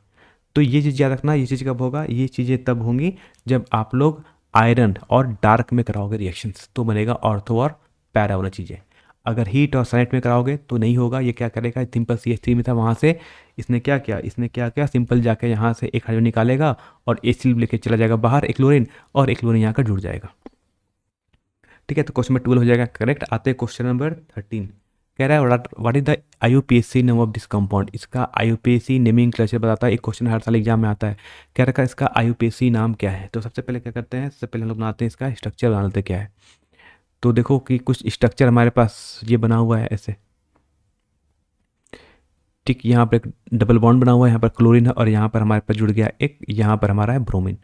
तो ये चीज़ याद रखना, ये चीज़ कब होगा, ये चीज़ें तब होंगी जब आप लोग आयरन और डार्क में कराओगे रिएक्शंस, तो बनेगा ऑर्थो और पैरा वाला चीज़ें। अगर हीट और सनलाइट में कराओगे तो नहीं होगा। ये क्या करेगा, सिंपल CH3 में था, वहाँ से इसने क्या किया, सिंपल जाके यहाँ से एक हाइड्रोजन निकालेगा और HCl लेके चला जाएगा बाहर, एक क्लोरीन, और एक क्लोरीन यहाँ का जुड़ जाएगा। ठीक है, तो क्वेश्चन नंबर 12 हो जाएगा करेक्ट। आते हैं क्वेश्चन नंबर 13। कह रहा है what is the IUPAC name of this compound. इसका IUPAC नेमिंग क्लचर बताता है, एक क्वेश्चन हर साल एग्जाम में आता है। कह रखा है इसका IUPAC नाम क्या है। तो सबसे पहले क्या करते हैं, सबसे पहले हम लोग बनाते हैं इसका स्ट्रक्चर, बना लेते क्या है। तो देखो कि कुछ स्ट्रक्चर हमारे पास ये बना हुआ है ऐसे, ठीक। यहाँ पर एक डबल बॉन्ड बना हुआ है, यहाँ पर क्लोरीन है और यहाँ पर हमारे पास जुड़ गया एक, यहाँ पर हमारा है ब्रोमीन।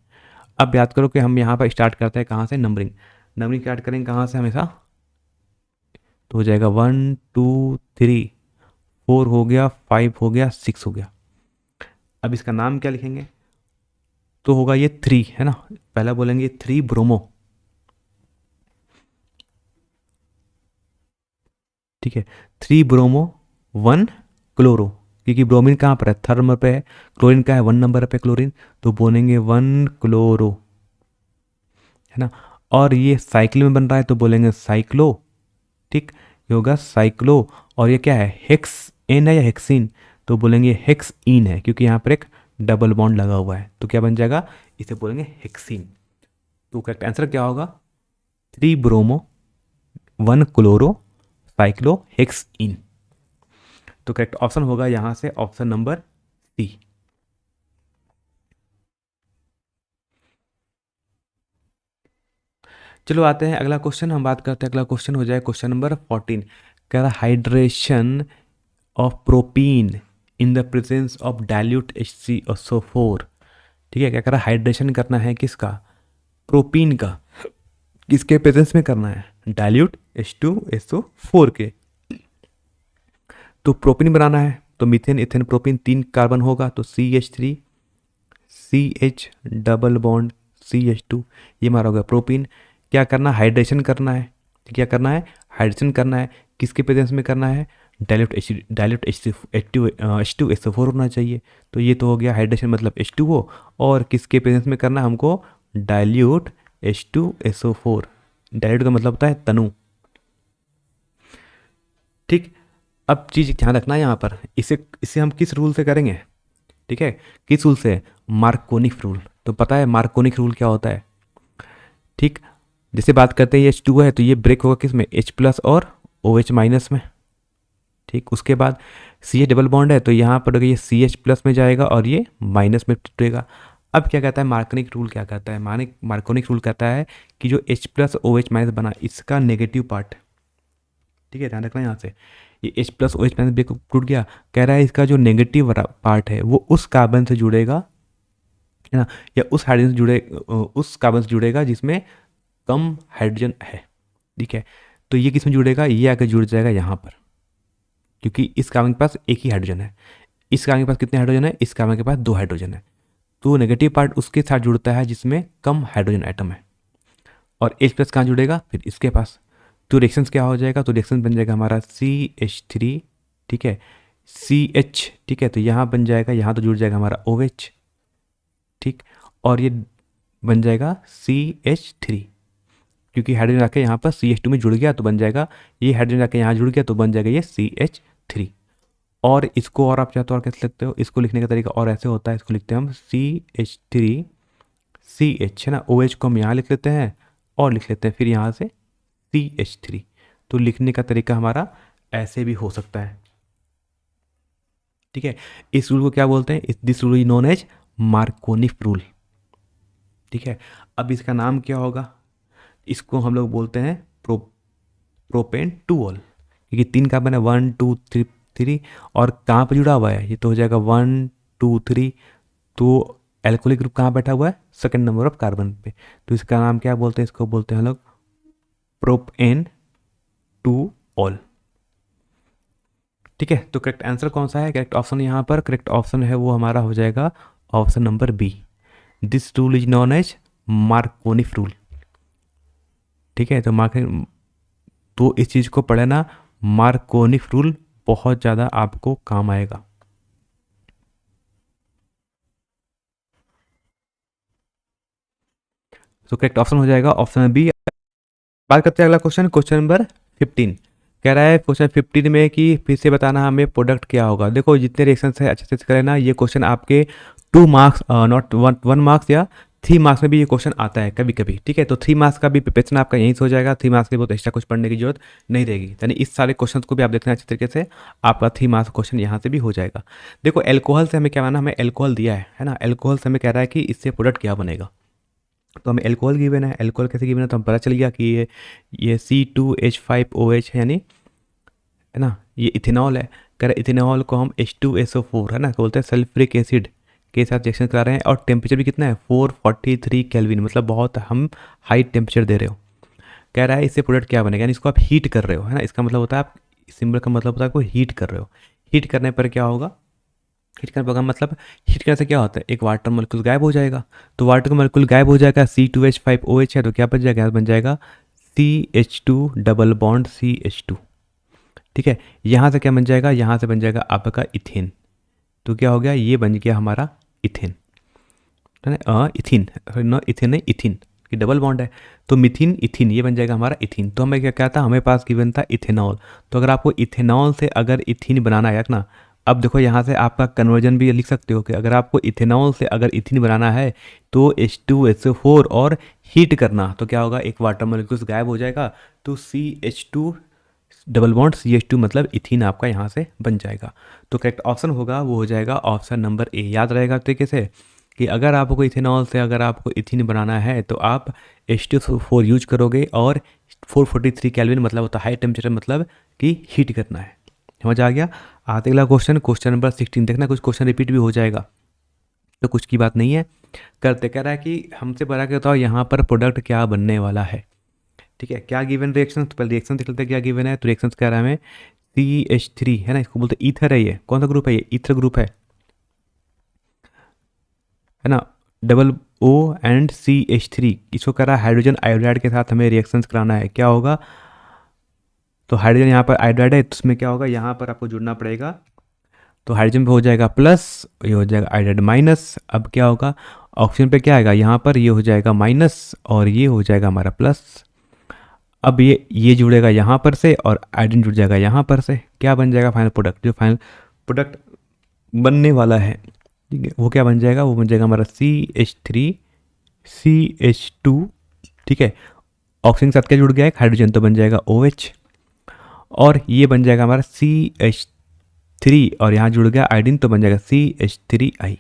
अब याद करो कि हम यहाँ पर स्टार्ट करते हैं कहाँ से, नंबरिंग। नंबरिंग स्टार्ट करेंगे कहाँ से हमेशा, तो हो जाएगा 1 2 3 4 हो गया, 5 हो गया, 6 हो गया। अब इसका नाम क्या लिखेंगे, तो होगा ये 3 है ना। पहला बोलेंगे 3 ब्रोमो, ठीक है। 3 ब्रोमो 1 क्लोरो, क्योंकि ब्रोमीन कहाँ पर है, थर्ड नंबर पे है। क्लोरीन का है 1 नंबर पे क्लोरीन, तो बोलेंगे 1 क्लोरो, है ना। और ये साइकिल में बन रहा है तो बोलेंगे साइक्लो, ठीक। ये होगा साइक्लो। और ये क्या है, हेक्स एन है या हेक्सीन, तो बोलेंगे हेक्स इन है, क्योंकि यहाँ पर एक डबल बॉन्ड लगा हुआ है। तो क्या बन जाएगा, इसे बोलेंगे हेक्सीन। तो करेक्ट आंसर क्या होगा, 3 ब्रोमो 1 क्लोरो साइक्लो हेक्स इन। तो करेक्ट ऑप्शन होगा यहाँ से ऑप्शन नंबर सी। चलो आते हैं अगला क्वेश्चन, हम बात करते हैं अगला क्वेश्चन हो जाए क्वेश्चन नंबर 14। कह रहा hydration of propene in the presence of dilute HCSO4, ठीक है। क्या कह रहा है, हाइड्रेशन करना है किसका, प्रोपीन का, किसके प्रेजेंस में करना है, डाइल्यूट H2SO4 के। तो प्रोपीन बनाना है तो मीथेन इथेन प्रोपीन 3 कार्बन होगा, तो CH3 CH double bond CH2, ये हमारा होगा प्रोपीन। क्या करना, हाइड्रेशन करना है। क्या करना है, हाइड्रेशन करना है, किसके प्रेजेंस में करना है, डाइल्यूट H2SO4 होना चाहिए। तो ये तो हो गया हाइड्रेशन मतलब H2O, और किसके प्रेजेंस में करना है हमको, डाइल्यूट H2SO4। डाइल्यूट का मतलब होता है तनु, ठीक। अब चीज़ ध्यान रखना है यहाँ पर, इसे हम किस रूल से करेंगे, ठीक है, किस रूल से, मार्कोनिक रूल। तो पता है मार्कोनिक रूल क्या होता है, ठीक। जैसे बात करते हैं ये H2O है तो ये ब्रेक होगा किस में, H+ और OH- में, ठीक। उसके बाद CH डबल बॉन्ड है तो यहाँ पर ये CH+ में जाएगा और ये माइनस में टूटेगा। अब क्या कहता है मार्कोनिक रूल, क्या कहता है, मार्कोनिक रूल कहता है कि जो H+ OH- बना इसका नेगेटिव पार्ट, ठीक है, ध्यान रखना यहाँ से, ये H+ OH- ब्रेक टूट गया। कह रहा है इसका जो नेगेटिव पार्ट है वो उस कार्बन से जुड़ेगा, है ना, या उस हाइड्रोजन उस कार्बन से जुड़ेगा जिसमें कम हाइड्रोजन है, ठीक है। तो ये किस में जुड़ेगा, ये आकर जुड़ जाएगा यहाँ पर, क्योंकि इस कार्बन के पास एक ही हाइड्रोजन है। इस कार्बन के पास कितने हाइड्रोजन है, इस कार्बन के पास 2 हाइड्रोजन है। तो नेगेटिव पार्ट उसके साथ जुड़ता है जिसमें कम हाइड्रोजन एटम है। और H+ कहाँ जुड़ेगा, फिर इसके पास। तो रिएक्शंस क्या हो जाएगा, तो रिएक्शन बन जाएगा हमारा CH3, ठीक है, CH, ठीक है। तो यहाँ बन जाएगा, यहाँ तो जुड़ जाएगा हमारा OH, ठीक। और ये बन जाएगा CH3, क्योंकि हाइड्रोजन आके यहाँ पर CH2 में जुड़ गया तो बन जाएगा, ये हाइड्रोजन आके यहाँ जुड़ गया तो बन जाएगा ये CH3। और इसको और आप चाहते हो और कैसे लिखते हो, इसको लिखने का तरीका और ऐसे होता है, इसको लिखते हैं हम CH3 CH, है ना। OH को हम यहाँ लिख लेते हैं और लिख लेते हैं फिर यहाँ से CH3। तो लिखने का तरीका हमारा ऐसे भी हो सकता है, ठीक है। इस रूल को क्या बोलते हैं, this rule is known as Markovnikov rule, ठीक है। अब इसका नाम क्या होगा, इसको हम लोग बोलते हैं प्रोपेन 2ऑल, क्योंकि 3 कार्बन है, 1 2 3 और कहाँ पर जुड़ा हुआ है, ये तो हो जाएगा 1 2 3। तो एल्कोहलिक ग्रुप कहाँ बैठा हुआ है, सेकंड नंबर ऑफ कार्बन पे। तो इसका नाम क्या बोलते हैं, इसको बोलते हैं हम लोग प्रोपेन 2ऑल, ठीक है। तो करेक्ट आंसर कौन सा है, करेक्ट ऑप्शन यहाँ पर करेक्ट ऑप्शन है वो हमारा हो जाएगा option number B. This rule is known as Markovnikov rule, ठीक है। तो इस चीज़ को पढ़ना, मार्कोनिक रूल बहुत ज़्यादा आपको काम आएगा। तो करेक्ट ऑप्शन हो जाएगा ऑप्शन बी। बात करते हैं अगला क्वेश्चन, क्वेश्चन नंबर 15। कह रहा है क्वेश्चन 15 में कि फिर से बताना हमें प्रोडक्ट क्या होगा। देखो जितने रिएक्शन है अच्छे से करें ना, ये क्वेश्चन आपके 2 मार्क्स नॉट 1 मार्क्स या 3 मार्क्स में भी ये क्वेश्चन आता है कभी कभी, ठीक है। तो 3 मार्क्स का भी प्रिपरेशन आपका यहीं से हो जाएगा, 3 मार्क्स के बहुत एक्स्ट्रा कुछ पढ़ने की जरूरत नहीं रहेगी। यानी इस सारे क्वेश्चन को भी आप देखना अच्छी तरीके से, आपका 3 मार्क्स क्वेश्चन यहाँ से भी हो जाएगा। देखो एल्कोहल से हमें क्या माना, हमें एल्कोहल दिया है ना, एल्कोहल से हमें कह रहा है कि इससे प्रोडक्ट क्या बनेगा। तो हमें एल्कोहल गिवन है, एल्कोहल कैसे गिवन है, तो हम पता चल गया कि ये C2H5OH है, यानी है ना, ये इथेनॉल है। कह रहे इथेनॉल को हम H2SO4 है ना, क्या बोलते हैं, सल्फ्यूरिक एसिड के साथ रिएक्शन करा रहे हैं, और टेम्परेचर भी कितना है 443 केल्विन, मतलब बहुत हम हाई टेम्परेचर दे रहे हो। कह रहा है इससे प्रोडक्ट क्या बनेगा, यानी इसको आप हीट कर रहे हो, है ना, इसका मतलब होता है आप, सिंबल का मतलब होता है आपको हीट कर रहे हो। हीट करने पर क्या होगा, हीट करने पर मतलब हीट करने से क्या होता है, एक वाटर मॉलिक्यूल गायब हो जाएगा। तो वाटर का मॉलिक्यूल गायब हो जाएगा, C2H5OH है, तो क्या बच जाएगा, बन जाएगा CH2 डबल बॉन्ड CH2, ठीक है। यहाँ से क्या बन जाएगा, यहाँ से बन जाएगा आपका इथेन। तो क्या हो गया, ये बन गया हमारा इथेन, है ना, इथिन, ना इथेन नहीं, इथिन कि डबल बॉन्ड है, तो मिथिन इथिन, ये बन जाएगा हमारा इथिन। तो हमें क्या क्या था, हमें पास गिवन था इथेनॉल। तो अगर आपको इथेनॉल से अगर इथिन बनाना है ना, अब देखो यहाँ से आपका कन्वर्जन भी लिख सकते हो कि अगर आपको इथेनॉल से अगर इथिन बनाना है तो H2SO4 और हीट करना, तो क्या होगा, एक वाटर मॉलिक्यूल गायब हो जाएगा, तो CH2 डबल बॉन्ड CH2 मतलब इथिन आपका यहाँ से बन जाएगा। तो करेक्ट ऑप्शन होगा वो हो जाएगा ऑप्शन नंबर ए। याद रहेगा तरीके से कि अगर आपको इथेनॉल से अगर आपको इथिन बनाना है तो आप H2SO4 यूज करोगे, और 443 केल्विन मतलब होता है हाई टेम्परेचर, मतलब कि हीट करना है। समझ आ गया। आते अगला क्वेश्चन, क्वेश्चन नंबर 16। देखना कुछ क्वेश्चन रिपीट भी हो जाएगा, तो कुछ की बात नहीं है। करते कह रहा है कि हमसे बड़ा के बताओ यहाँ पर प्रोडक्ट क्या बनने वाला है, ठीक है। क्या गिवन रिएक्शन, तो पहले रिएक्शन देख लेते हैं क्या गिवन है। तो रिएक्शन कह रहा है हमें CH3 है ना, इसको बोलते हैं ईथर है, ये कौन सा ग्रुप है, ये ईथर ग्रुप है ना, डबल O एंड CH3, इसको कह रहा है हाइड्रोजन आयोडाइड के साथ हमें रिएक्शंस कराना है। क्या होगा, तो हाइड्रोजन यहाँ पर आयोडाइड है, तो उसमें क्या होगा, यहाँ पर आपको जुड़ना पड़ेगा। तो हाइड्रोजन पे हो जाएगा प्लस, ये हो जाएगा आयोडाइड माइनस। अब क्या होगा, ऑक्सीजन पे क्या आएगा, यहाँ पर ये हो जाएगा माइनस, और ये हो जाएगा हमारा प्लस। अब ये जुड़ेगा यहाँ पर से, और आयोडीन जुड़ जाएगा यहाँ पर से। क्या बन जाएगा फाइनल प्रोडक्ट, जो फाइनल प्रोडक्ट बनने वाला है, ठीक है, वो क्या बन जाएगा, वो बन जाएगा हमारा CH3CH2, ठीक है। ऑक्सीजन के साथ क्या जुड़ गया है, हाइड्रोजन, तो बन जाएगा OH, और ये बन जाएगा हमारा CH3, और यहाँ जुड़ गया आयोडीन, तो बन जाएगा CH3I।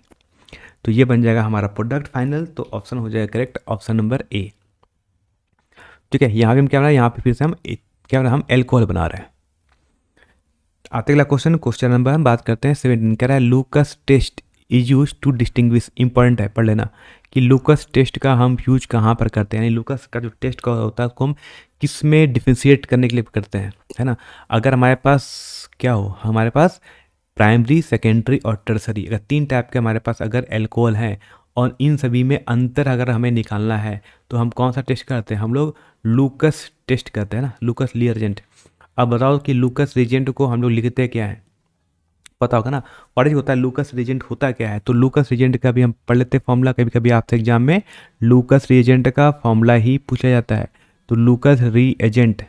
तो ये बन जाएगा हमारा प्रोडक्ट फाइनल। तो ऑप्शन हो जाएगा करेक्ट ऑप्शन नंबर ए, ठीक है। यहाँ भी हम क्या बना रहे हैं, यहाँ पे फिर से हम क्या बना रहे हैं, हम एल्कोहल बना रहे हैं। आते अगला क्वेश्चन, क्वेश्चन नंबर हम बात करते हैं 17। कह रहा है Lucas test is use to distinguish, important है, पढ़ लेना कि लूकस टेस्ट का हम यूज कहाँ पर करते हैं, यानी लूकस का जो टेस्ट का होता है उसको हम किस में डिफ्रेंशिएट करने के लिए करते हैं, है ना। अगर हमारे पास क्या हो, हमारे पास प्राइमरी, सेकेंडरी और टर्सरी, अगर 3 टाइप के हमारे पास अगर एल्कोहल हैं, और इन सभी में अंतर अगर हमें निकालना है, तो हम कौन सा टेस्ट करते हैं, हम लोग लूकस टेस्ट करते हैं ना, लूकस रिएजेंट। अब बताओ कि लूकस रिएजेंट को हम लोग लिखते क्या है, पता होगा ना, और होता है लूकस रिएजेंट होता क्या है। तो लूकस रिएजेंट का भी हम पढ़ लेते हैं फॉर्मूला, कभी कभी आपसे एग्जाम में लूकस रिएजेंट का फॉर्मूला ही पूछा जाता है। तो लूकस रिएजेंट है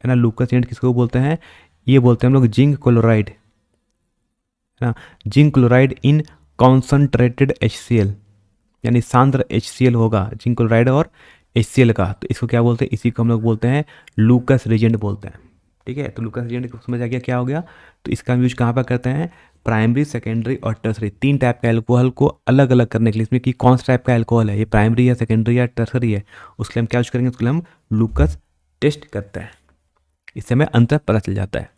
ना, लूकस रिएजेंट किसको बोलते हैं, ये बोलते हैं हम लोग जिंक क्लोराइड, है ना, zinc chloride in concentrated HCl, यानी सांद्र HCl होगा जिंक क्लोराइड और HCl का, तो इसको क्या बोलते हैं, इसी को हम लोग बोलते हैं लूकस रिएजेंट बोलते हैं, ठीक है। तो लूकस रिएजेंट को समझ आ गया क्या हो गया। तो इसका यूज कहाँ पर करते हैं, प्राइमरी, सेकेंडरी और टर्सरी, 3 टाइप का एल्कोहल को अलग अलग करने के लिए, इसमें कि कौन सा टाइप का एल्कोहल है, ये प्राइमरी या सेकेंडरी या टर्सरी है, उसके लिए हम क्या यूज करेंगे, उसके लिए हम लूकस टेस्ट करते हैं। इससे हमें अंतर पता चल जाता है।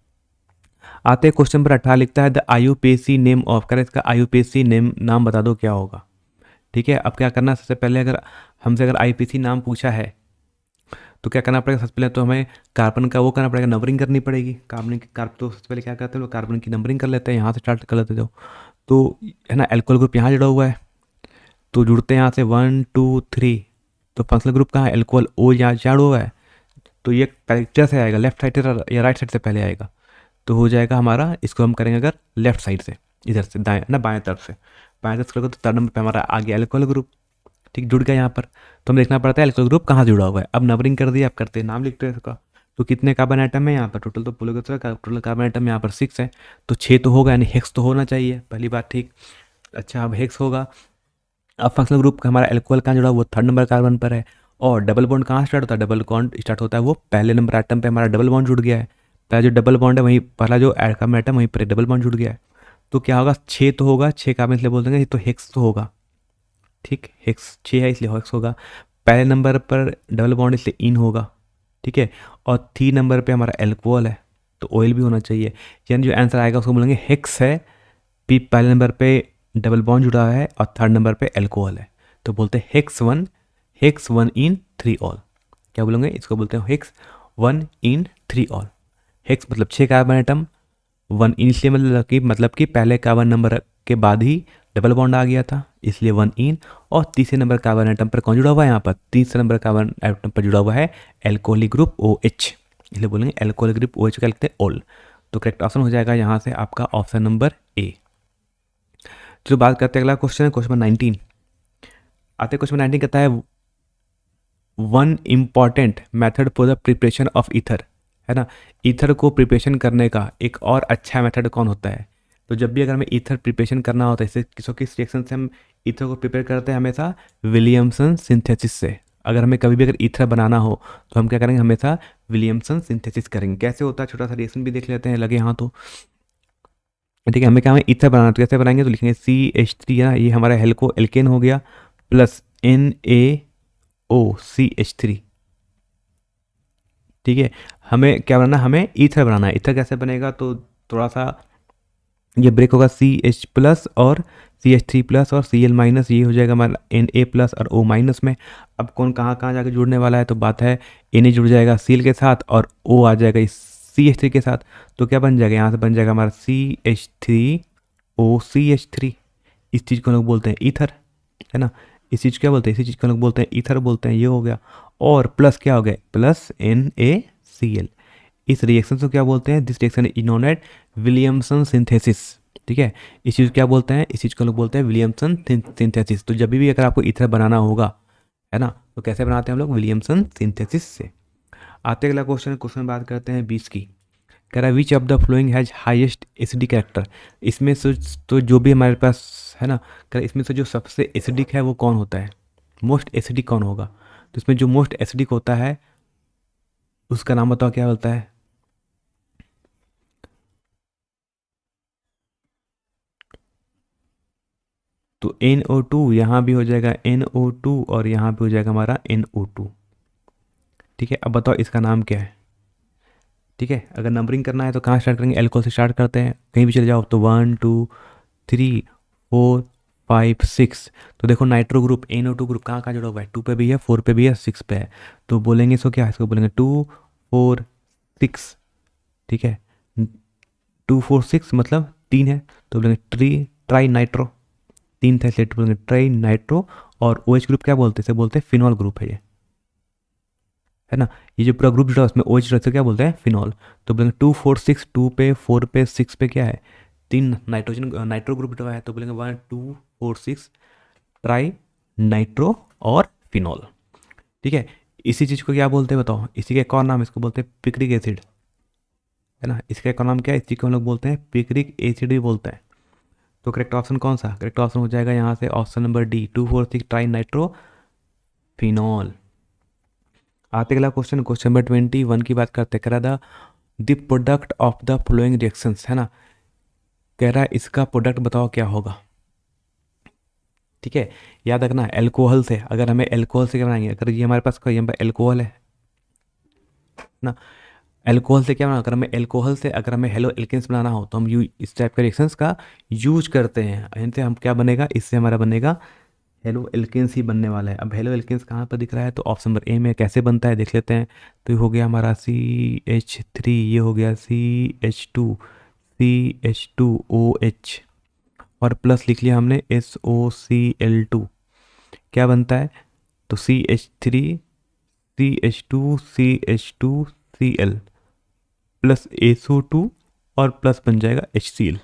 आते क्वेश्चन नंबर 18, लिखता है द IUPAC नेम ऑफ, करें इसका IUPAC नेम नाम बता दो क्या होगा, ठीक है। अब क्या करना, सबसे पहले अगर हमसे अगर IUPAC नाम पूछा है तो क्या करना पड़ेगा, सबसे पहले तो हमें कार्बन का वो करना पड़ेगा, नंबरिंग करनी पड़ेगी। कार्बन की तो सबसे पहले क्या करते हैं लोग, कार्बन की नंबरिंग कर लेते हैं, यहाँ से स्टार्ट कर लेते हो, तो है ना, एल्कोहल ग्रुप यहाँ जुड़ा हुआ है, तो जुड़ते हैं यहाँ से 1 2 3, तो फंक्शनल ग्रुप कहाँ है, एल्कोहल O यहाँ जुड़ा हुआ है, तो ये कैरेक्टर से आएगा, लेफ्ट साइड या राइट साइड से पहले आएगा, तो हो जाएगा हमारा, इसको हम करेंगे अगर लेफ्ट साइड से, इधर से दाएं ना, बाएं तरफ से, बाएं तरफ से करोगे तो 3rd नंबर पे हमारा आ गया एल्कोहल ग्रुप, ठीक, जुड़ गया यहाँ पर। तो हमें देखना पड़ता है एल्कोहल ग्रुप कहाँ जुड़ा हुआ है। अब नंबरिंग कर दिया, अब करते हैं नाम लिखते हैं इसका। तो कितने कार्बन आइटम है यहाँ पर, टोटल तो बोलोगे तो टोटल कार्बन आइटम यहाँ पर 6 है, तो 6 तो होगा, यानी हेक्स तो होना चाहिए, पहली बात, ठीक। अच्छा अब हेक्स होगा, अब फंक्शनल ग्रुप का हमारा एल्कोहल कहाँ जुड़ा हुआ, वो थर्ड नंबर कार्बन पर है। और डबल बॉन्ड कहाँ स्टार्ट होता है, डबल बॉन्ड स्टार्ट होता है वो पहले नंबर एटम पे, हमारा डबल बॉन्ड जुड़ गया है। पहला जो डबल बॉन्ड है वहीं, पहला जो कार्बन एटम वहीं पर डबल बॉन्ड जुड़ गया है। तो क्या होगा, 6 तो होगा, 6 कार्बन इसलिए बोल देंगे, तो हेक्स तो होगा। ठीक, हेक्स 6 है इसलिए हेक्स होगा। पहले नंबर पर डबल बॉन्ड इसलिए इन होगा। ठीक है, और 3 नंबर पे हमारा एल्कोहल है, तो ऑयल भी होना चाहिए। यानी जो आंसर आएगा उसको बोलेंगे हेक्स है, पी पहले नंबर पे डबल बॉन्ड जुड़ा है और थर्ड नंबर पे एल्कोहल है, तो बोलते हैं हेक्स वन इन 3 ऑल। क्या बोलेंगे, इसको बोलते हैं हेक्स 1 इन 3 ऑल। हेक्स मतलब 6 कार्बन एटम, 1 इन इसलिए मतलब कि पहले कार्बन नंबर के बाद ही डबल बॉन्ड आ गया था, इसलिए 1 इन। और तीसरे नंबर कार्बन एटम पर कौन जुड़ा हुआ है, यहाँ पर तीसरे नंबर कार्बन एटम पर जुड़ा हुआ है एल्कोहलिक ग्रुप OH, इसलिए बोलेंगे एल्कोहलिक ग्रुप OH का लिखते हैं ऑल। तो करेक्ट ऑप्शन हो जाएगा यहाँ से आपका ऑप्शन नंबर ए। चलो बात करते हैं, अगला क्वेश्चन है क्वेश्चन नंबर 19। आते क्वेश्चन 19 कहता है one important method for the preparation of ether, है ना। ईथर को प्रिपरेशन करने का एक और अच्छा मेथड कौन होता है। तो जब भी अगर हमें ईथर प्रिपरेशन करना होता है, इससे किस रिएक्शन से हम ईथर को प्रिपेयर करते हैं, हमेशा विलियमसन सिंथेसिस से। अगर हमें कभी भी अगर ईथर बनाना हो तो हम क्या करेंगे, हमेशा विलियमसन सिंथेसिस करेंगे। कैसे होता है, छोटा सा रिएक्शन भी देख लेते हैं, लगे हाँ तो। ठीक है, हमें क्या, हमें ईथर बनाना, तो कैसे बनाएंगे, तो लिखेंगे CH3 है ना, ये हमारा हेल्को एल्केन हो गया, प्लस NaOCH3। ठीक है, हमें क्या बनाना, हमें ईथर बनाना है। ईथर कैसे बनेगा, तो थोड़ा सा ये ब्रेक होगा CH प्लस और CH3 प्लस और Cl माइनस, ये हो जाएगा हमारा Na प्लस और O माइनस में। अब कौन कहाँ कहाँ जाके जुड़ने वाला है, तो बात है Na जुड़ जाएगा Cl के साथ और O आ जाएगा इस CH3 के साथ। तो क्या बन जाएगा, यहाँ से बन जाएगा हमारा CH3OCH3। इस चीज़ को लोग बोलते हैं ईथर, है ना। इस चीज़ क्या बोलते हैं, इसी चीज़ को लोग बोलते हैं ईथर बोलते हैं। ये हो गया, और प्लस क्या हो गया, प्लस NaCl। इस रिएक्शन को क्या बोलते हैं, this reaction is known as Williamson synthesis. ठीक है, इस चीज़ को क्या बोलते हैं, इस चीज़ को लोग बोलते हैं विलियमसन सिंथेसिस। तो जब भी अगर आपको ईथर बनाना होगा, है ना, तो कैसे बनाते हैं हम लोग, विलियमसन सिंथेसिस से। आते अगला क्वेश्चन, क्वेश्चन में बात करते हैं 20 की। कह रहा है which of the flowing has highest acidic character. इसमें से तो जो भी हमारे पास है ना, कह इसमें से जो सबसे एसिडिक है वो कौन होता है, मोस्ट एसिडिक कौन होगा। तो इसमें जो मोस्ट एसिडिक होता है उसका नाम बताओ क्या होता है। तो NO2 यहाँ भी हो जाएगा NO2 और यहाँ भी हो जाएगा हमारा NO2। ठीक है, अब बताओ इसका नाम क्या है। ठीक है, अगर नंबरिंग करना है तो कहाँ स्टार्ट करेंगे, एल्कोहल से स्टार्ट करते हैं, कहीं भी चले जाओ तो 1 2 3 4 5 6। तो देखो नाइट्रो ग्रुप NO2 ग्रुप कहाँ कहाँ जुड़ा हुआ है, 2 पे भी है, 4 पे भी है, 6 पे है। तो बोलेंगे इसको क्या, इसको बोलेंगे 2 4 6। ठीक है, 2 4 6 मतलब 3 है, तो बोलेंगे ट्राई नाइट्रो। 3 था इसलिए बोलेंगे ट्राई नाइट्रो। और OH ग्रुप क्या बोलते हैं, इसे बोलते हैं फिनॉल ग्रुप है ये, है ना। ये जो पूरा ग्रुप जुड़ा है उसमें OH जुड़ा है, इसे क्या बोलते हैं, फिनॉल। तो बोलेंगे 2 4 6, 2 पे 4 पे 6 पे क्या है, 3 नाइट्रोजन नाइट्रो ग्रुप जुड़ा है। तो बोलेंगे 1 2 4 6 ट्राई नाइट्रो और फिनॉल। ठीक है, इसी चीज़ को क्या बोलते हैं बताओ, इसी का एक और नाम, इसको बोलते हैं पिक्रिक एसिड, है ना। इसका एक और नाम क्या है, इस चीज़ को हम लोग बोलते हैं पिक्रिक एसिड भी बोलते हैं। तो करेक्ट ऑप्शन कौन सा, करेक्ट ऑप्शन हो जाएगा यहाँ से option number D, 2 4 6 tri nitro phenol. आते अगला क्वेश्चन, क्वेश्चन नंबर 21 की बात करते हैं। कह रहा था the product of the flowing reactions, है ना। कह रहा है इसका प्रोडक्ट बताओ क्या होगा। ठीक है, याद रखना एल्कोहल से, अगर हमें एल्कोहल से क्या बनाएंगे, अगर ये हमारे पास कोई एल्कोहल है ना, एल्कोहल से क्या बनाना, अगर हमें एल्कोहल से अगर हमें हेलो एल्केन्स बनाना हो तो हम इस टाइप के रिएक्शंस का यूज करते हैं। इनसे हम क्या बनेगा, इससे हमारा बनेगा हेलो एल्केन्स ही बनने वाला है। अब हेलो एल्केन्स कहाँ पर दिख रहा है, तो ऑप्शन नंबर ए में कैसे बनता है देख लेते हैं। तो ये हो गया हमारा CH3, ये हो गया CH2OH, और प्लस लिख लिया हमने SOCl2। क्या बनता है, तो CH3 CH2 CH2Cl plus SO2 और प्लस बन जाएगा HCl।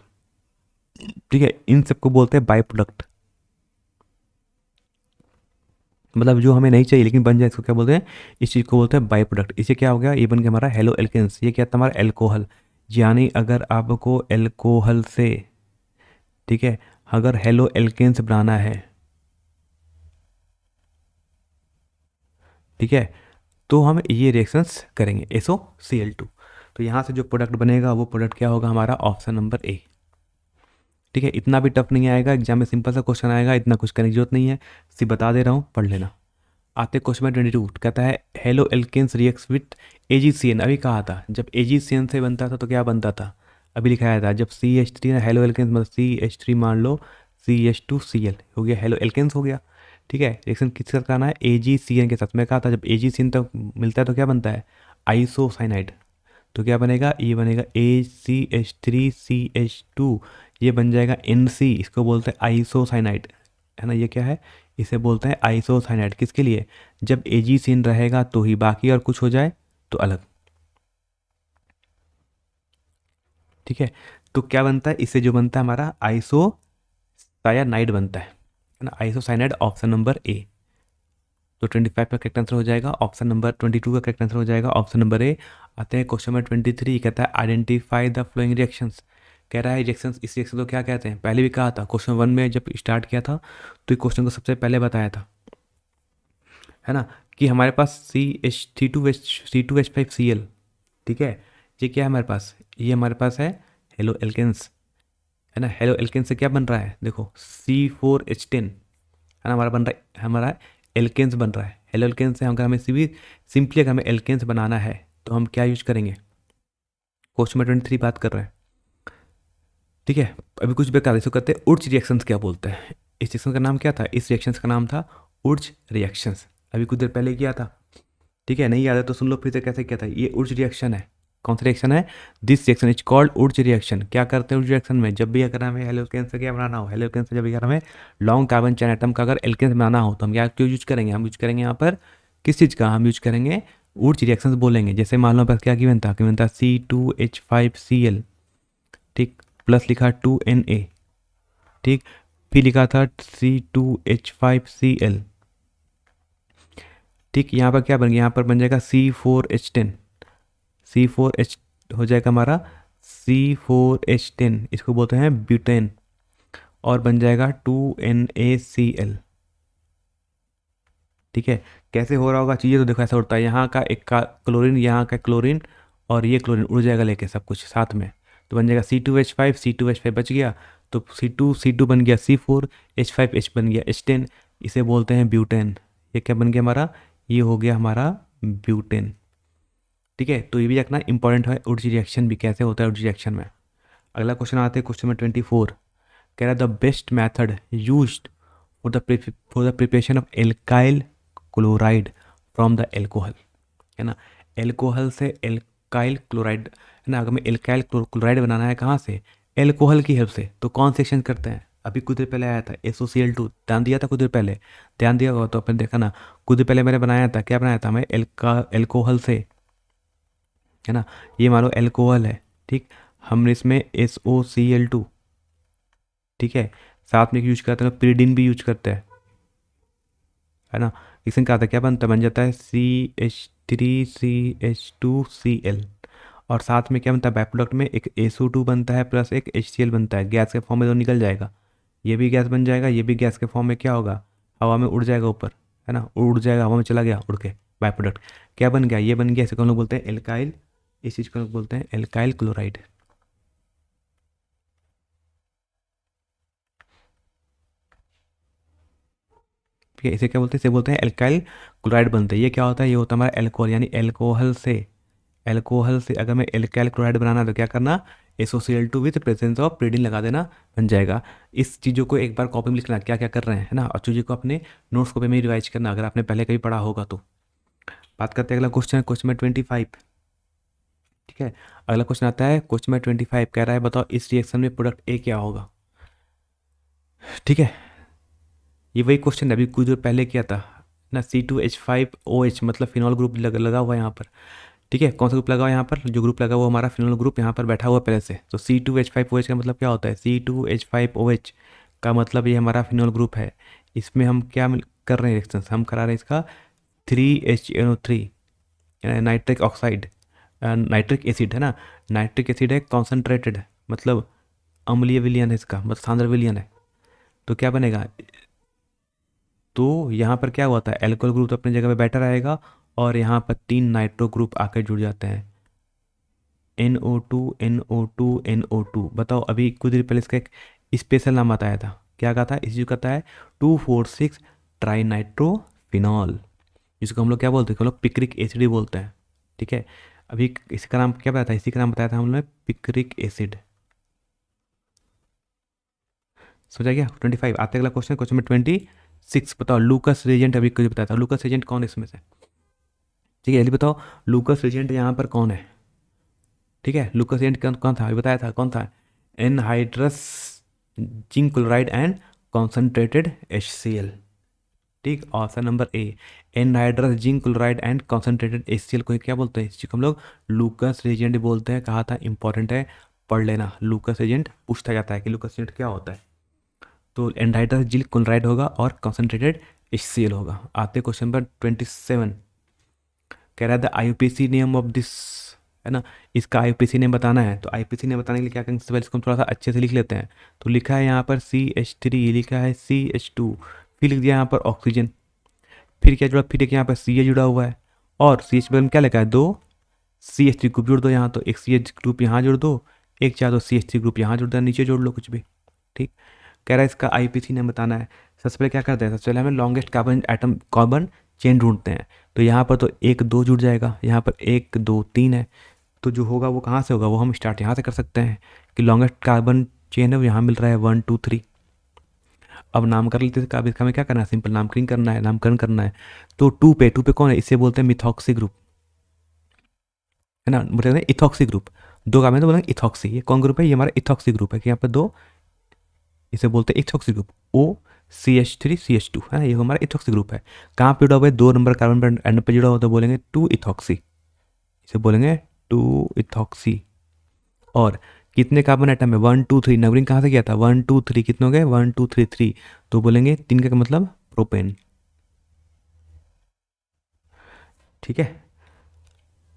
ठीक है, इन सबको बोलते हैं बाई प्रोडक्ट, मतलब जो हमें नहीं चाहिए लेकिन बन जाए, इसको क्या बोलते हैं, इस चीज़ को बोलते हैं बाई प्रोडक्ट। इसे क्या हो गया, ये बन गया हमारा हेलो एल्केन्स। ये क्या था, हमारा एल्कोहल। यानी अगर आपको एल्कोहल से, ठीक है, अगर हेलो एल्केन्स बनाना है ठीक है, तो हम ये रिएक्शंस करेंगे SOCl2। तो यहाँ से जो प्रोडक्ट बनेगा वो प्रोडक्ट क्या होगा हमारा, ऑप्शन नंबर ए। ठीक है, इतना भी टफ नहीं आएगा, एग्जाम में सिंपल सा क्वेश्चन आएगा, इतना कुछ करने की जरूरत नहीं है, सिर्फ बता दे रहा हूँ, पढ़ लेना। आते क्वेश्चन में 22 कहता है haloalkanes reacts with AgCN। अभी कहा था जब AgCN से बनता था तो क्या बनता था, अभी लिखाया था जब CH3 हेलो एल्केन्स मतलब CH3 मान लो CH2Cl हो गया, हेलो एल्केन्स हो गया। ठीक है, रिएक्शन किसका करना है, AgCN के साथ। में कहा था जब AgCN तक मिलता है तो क्या बनता है, आइसोसाइनाइड। तो क्या बनेगा, ये बनेगा ACH3CH2, ये बन जाएगा NC, इसको बोलते हैं आइसोसाइनाइड, है ना। ये क्या है, इसे बोलते हैं आइसोसाइनाइड। किसके लिए, जब AgCN रहेगा तो ही, बाकी और कुछ हो जाए तो अलग। ठीक है, तो क्या बनता है, इससे जो बनता है हमारा आइसोसायानाइड बनता है ना, आइसोसाइनाइड, ऑप्शन नंबर ए। तो 25 का करेक्ट आंसर हो जाएगा ऑप्शन नंबर, 22 का करेक्ट आंसर हो जाएगा ऑप्शन नंबर ए। आते हैं क्वेश्चन नंबर 23, कहता है आइडेंटिफाई द फ्लोइंग रिएक्शंस। कह रहा है रिएक्शंस, इस रिएक्शन को क्या कहते हैं, पहले भी कहा था क्वेश्चन 1 में जब स्टार्ट किया था तो इस क्वेश्चन को सबसे पहले बताया था, है ना, कि हमारे पास C2H5Cl। ठीक है, ये क्या है हमारे पास, ये हमारे पास है हेलो एल्केन्स, है ना। हेलो एल्केन से क्या बन रहा है, देखो C4H10, है ना, हमारा बन रहा है, हमारा एल्केन्स बन रहा है। हेलो एल्केन से अगर हमें सिंपली अगर हमें एल्केन्स बनाना है तो हम क्या यूज करेंगे, क्वेश्चन में 23 बात कर रहे हैं। ठीक है, अभी कुछ बेकार इसको कहते हैं उर्च रिएक्शंस। क्या बोलते हैं, इस रिएक्शन का नाम क्या था, इस रिएक्शंस का नाम था उर्च रिएक्शंस। अभी कुछ देर पहले किया था। ठीक है, नहीं याद है तो सुन लो फिर से कैसे किया था। ये उर्च रिएक्शन है, कौन सा रिएक्शन है, this reaction is called Wurtz reaction. क्या करते हैं उर्च रिएक्शन में, जब भी अगर हमें हेलो एल्केन से क्या बनाना हो, हेलो एल्केन से जब भी अगर हमें लॉन्ग कार्बन चेन एटम का अगर एल्केन बनाना हो तो हम क्या क्यों यूज करेंगे, हम यूज करेंगे यहाँ पर किस चीज़ का, हम यूज करेंगे उर्च रिएक्शन बोलेंगे। जैसे मान लो क्या गिवन था, C2H5Cl, ठीक, प्लस लिखा 2Na, ठीक, फिर लिखा था C2H5Cl, ठीक, यहाँ पर क्या बन गया, यहाँ पर बन जाएगा C4H10, C4H हो जाएगा हमारा C4H10, इसको बोलते हैं ब्यूटेन, और बन जाएगा 2NaCl। ठीक है, कैसे हो रहा होगा चीज़ें तो देखो ऐसा होता है, यहाँ का एक का क्लोरीन, यहाँ का क्लोरीन, और ये क्लोरीन उड़ जाएगा लेके सब कुछ साथ में, तो बन जाएगा C2H5, C2H5 बच गया, तो C2 बन गया C4, H5H बन गया H10, इसे बोलते हैं ब्यूटेन। ये क्या बन गया हमारा, ये हो गया हमारा ब्यूटेन। ठीक है, तो ये भी रखना इंपॉर्टेंट है, उर्ज रिएक्शन भी कैसे होता है उर्ज रिएक्शन में। अगला क्वेश्चन आते हैं क्वेश्चन में 24, कह रहा है the best method used for the preparation of alkyl chloride from the alcohol, है ना। एल्कोहल से एल्काइल क्लोराइड, है ना, अगर हमें एल्काइल क्लोराइड बनाना है कहाँ से, एल्कोहल की हेल्प से, तो कौन से एक्सचेंज करते हैं, अभी कुछ देर पहले आया था SOCl2, ध्यान दिया था कुछ देर पहले, ध्यान दिया होगा तो अपन देखा ना, कुछ देर पहले मैंने बनाया था, क्या बनाया था मैं, एल्कोहल से, है ना, ये मान लो एल्कोहल है, ठीक, हमने इसमें SOCl2, ठीक है, साथ में यूज करते हैं, पिरिडिन भी यूज करते हैं, है ना। इसमें क्या आता है, क्या बनता है, बन जाता है CH3CH2Cl, और साथ में क्या बनता है, बाय प्रोडक्ट में एक SO2 बनता है प्लस एक HCl बनता है, गैस के फॉर्म में तो निकल जाएगा, ये भी गैस बन जाएगा, ये भी गैस के फॉर्म में क्या होगा, हवा में उड़ जाएगा ऊपर, है ना, उड़ जाएगा, हवा में चला गया उड़ के, बाय प्रोडक्ट क्या बन गया, ये बन गया, इसे हम लोग बोलते हैं एल्काइल, इस चीज़ को हम लोग बोलते हैं एल्काइल क्लोराइड। ठीक है, इसे क्या बोलते हैं, इसे बोलते हैं एल्काइल क्लोराइड बनते हैं। ये क्या होता है, ये होता है हमारा एल्कोहल, यानी एल्कोहल से अगर मैं एल्काइल क्लोराइड बनाना है तो क्या करना, SOCl2 विथ प्रेजेंस ऑफ प्रिडिन लगा देना, बन जाएगा। इस चीज़ों को एक बार कॉपी में लिखना क्या क्या कर रहे हैं, है ना, और चीज़ों को अपने नोट्स कॉपी में रिवाइज करना अगर आपने पहले कभी पढ़ा होगा तो। बात करते हैं अगला क्वेश्चन है क्वेश्चन में 25। ठीक है, अगला क्वेश्चन आता है क्वेश्चन में 25, कह रहा है बताओ इस रिएक्शन में प्रोडक्ट ए क्या होगा। ठीक है, ये वही क्वेश्चन अभी कुछ देर पहले किया था ना, C2H5OH मतलब फिनॉल ग्रुप लगा हुआ है यहाँ पर। ठीक है, कौन सा ग्रुप लगा हुआ है यहाँ पर, जो ग्रुप लगा हुआ हमारा फिनॉल ग्रुप यहाँ पर बैठा हुआ पहले से, तो C2H5OH का मतलब क्या होता है, C2H5OH का मतलब ये हमारा फिनॉल ग्रुप है। इसमें हम क्या कर रहे हैं रिएक्शन, हम करा रहे हैं इसका 3HNO3 nitric oxide, nitric acid, है ना, नाइट्रिक एसिड है कॉन्सेंट्रेटेड, मतलब अम्लीय विलयन है इसका, मतलब सांद्र विलयन है, तो क्या बनेगा, तो यहाँ पर क्या हुआ था, एल्कोहल ग्रुप तो अपनी जगह पे बैठा रहेगा और यहाँ पर 3 नाइट्रो ग्रुप आकर जुड़ जाते हैं, NO2 NO2 NO2। बताओ, अभी कुछ देर पहले इसका एक स्पेशल नाम बताया था, क्या कहा था, इस चीज़ कहता है 2,4,6 ट्राई नाइट्रोफिनॉल, जिसको हम लोग क्या बोलते हैं, हम लोग पिक्रिक एसिड ही बोलते हैं। ठीक है, अभी इसका नाम क्या बताया था, इसी का नाम बताया था हम लोग ने, पिक्रिक एसिड। सोचा गया 25। आते अगला क्वेश्चन, क्वेश्चन नंबर 26। बताओ लूकस रेजेंट, अभी कुछ बताया था, लूकस रेजेंट कौन है इसमें से। ठीक है, जल्दी बताओ लूकस रेजेंट यहाँ पर कौन है। ठीक है, लूकस रेजेंट कौन कौन था, अभी बताया था कौन था, anhydrous zinc chloride and concentrated HCl। ठीक, option number A, anhydrous zinc chloride and concentrated HCl को क्या बोलते हैं, इस चीज को हम लोग लूकस रेजेंट बोलते हैं। कहा था इंपॉर्टेंट है, पढ़ लेना, लूकस रेजेंट पूछता जाता है कि लूकस रेजेंट क्या होता है। तो एनहाइड्रस जिंक क्लोराइड होगा और कॉन्सेंट्रेटेड HCl होगा। आते क्वेश्चन नंबर 27, कह रहा है the IUPAC name of this, है ना, इसका IUPAC नेम बताना है। तो IUPAC नेम बताने के लिए क्या करेंगे, सबसे पहले इसको हम थोड़ा सा अच्छे से लिख लेते हैं। तो लिखा है यहाँ पर CH3, लिखा है CH2, फिर लिख दिया यहाँ पर ऑक्सीजन, फिर क्या जुड़ा, फिर एक यहाँ पर CH जुड़ा हुआ है, और CH बगल में क्या लिखा है, 2 CH3 ग्रुप जोड़ दो यहाँ, तो एक CH ग्रुप यहाँ जोड़ दो, एक चाहे तो CH3 ग्रुप यहाँ जोड़ दो, नीचे जोड़ लो कुछ भी। ठीक, कह रहा है इसका IUPAC नेम बताना है। सबसे पहले क्या करते हैं, सबसे पहले हमें longest carbon atom carbon chain ढूंढते हैं। तो यहाँ पर तो 1 2 जुड़ जाएगा, यहाँ पर 1 2 3 है, तो जो होगा वो कहाँ से होगा, वो हम स्टार्ट यहाँ से कर सकते हैं कि लॉन्गेस्ट कार्बन चेन है वो यहाँ मिल रहा है 1 2 3। अब नाम कर लेते हैं, इसका हमें क्या करना है, सिंपल नामकरण करना है। तो 2 पे कौन है, इसे बोलते हैं मिथॉक्सी ग्रुप, है ना, बोलते हैं इथॉक्सी ग्रुप। 2 कार्बन तो बोलेंगे इथॉक्सी, ये कौन ग्रुप है, ये हमारा इथॉक्सी ग्रुप है कि यहाँ पर 2, इसे बोलते हैं इथॉक्सी ग्रुप। OCH3CH2 है ना, ये हमारा इथॉक्सी ग्रुप है। कहाँ पे जुड़ा हुआ है, 2 नंबर कार्बन पर एंड पे जुड़ा हुआ, तो बोलेंगे 2 इथॉक्सी, इसे बोलेंगे 2 इथॉक्सी। और कितने कार्बन एटम है, 1 2 3, नंबरिंग कहाँ से किया था, 1 2 3, कितने हो गए 1 2 3 3, तो बोलेंगे 3 का मतलब प्रोपेन। ठीक है,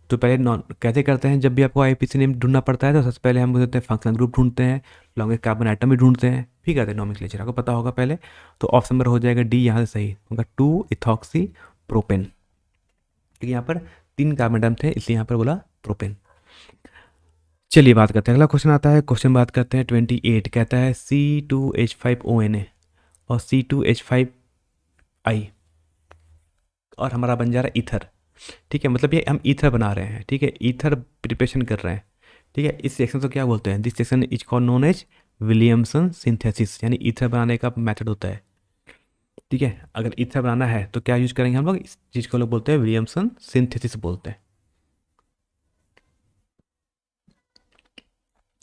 तो पहले नॉन कैसे करते हैं, जब भी आपको IUPAC नेम ढूंढना पड़ता है तो सबसे पहले हम बोलते हैं फंक्शनल ग्रुप ढूंढते हैं, लॉन्गेस्ट कार्बन एटम भी ढूंढते हैं, फिर कहते हैं नॉमेनक्लेचर, आपको पता होगा पहले। तो ऑप्शन नंबर हो जाएगा डी, यहाँ से सही होगा 2 इथॉक्सी प्रोपेन, क्योंकि यहाँ पर 3 कार्बन एटम थे इसलिए यहाँ पर बोला प्रोपेन। चलिए बात करते हैं, अगला क्वेश्चन आता है, क्वेश्चन बात करते हैं 28। कहता है C2H5ONA और C2H5I, और हमारा बन जा रहा है ईथर। ठीक है, मतलब ये हम ईथर बना रहे हैं। ठीक है, ईथर प्रिपरेशन कर रहे हैं। ठीक है, इस सेक्शन को क्या बोलते हैं, this section is called known as Williamson synthesis, यानी ईथर बनाने का मेथड होता है। ठीक है, अगर ईथर बनाना है तो क्या यूज करेंगे हम लोग, इस चीज़ को लोग बोलते हैं विलियमसन सिंथेसिस बोलते हैं,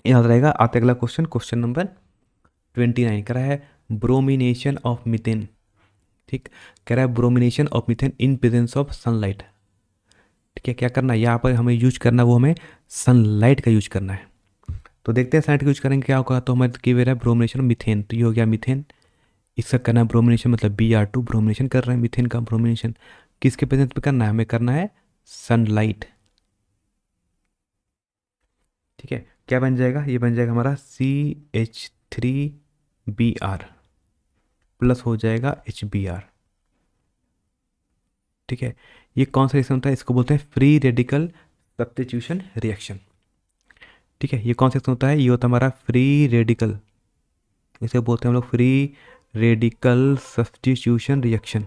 याद रहेगा। आते अगला क्वेश्चन, क्वेश्चन नंबर 29 कह रहा है ब्रोमिनेशन ऑफ मीथेन। ठीक, कह रहा है bromination of methane in presence of sunlight. ठीक है, क्या करना है यहाँ पर हमें यूज करना, वो हमें सनलाइट का यूज करना है। तो देखते हैं सनलाइट का यूज करेंगे क्या होगा, तो हमें की रहा है ब्रोमिनेशन ऑफ मीथेन, तो ये हो गया मीथेन, इसका करना है ब्रोमिनेशन, मतलब Br2 ब्रोमिनेशन कर रहे हैं, मीथेन का ब्रोमिनेशन किसके प्रेजेंस में करना है, हमें करना है सनलाइट। ठीक है, क्या बन जाएगा, ये बन जाएगा हमारा CH3Br प्लस हो जाएगा HBr। ठीक है, ये कौन सा रिएक्शन होता है, इसको बोलते हैं फ्री रेडिकल सब्स्टिट्यूशन रिएक्शन। ठीक है, ये कौन सा रिएक्शन होता है, ये होता है हमारा फ्री रेडिकल, इसे बोलते हैं हम लोग फ्री रेडिकल सब्स्टिट्यूशन रिएक्शन।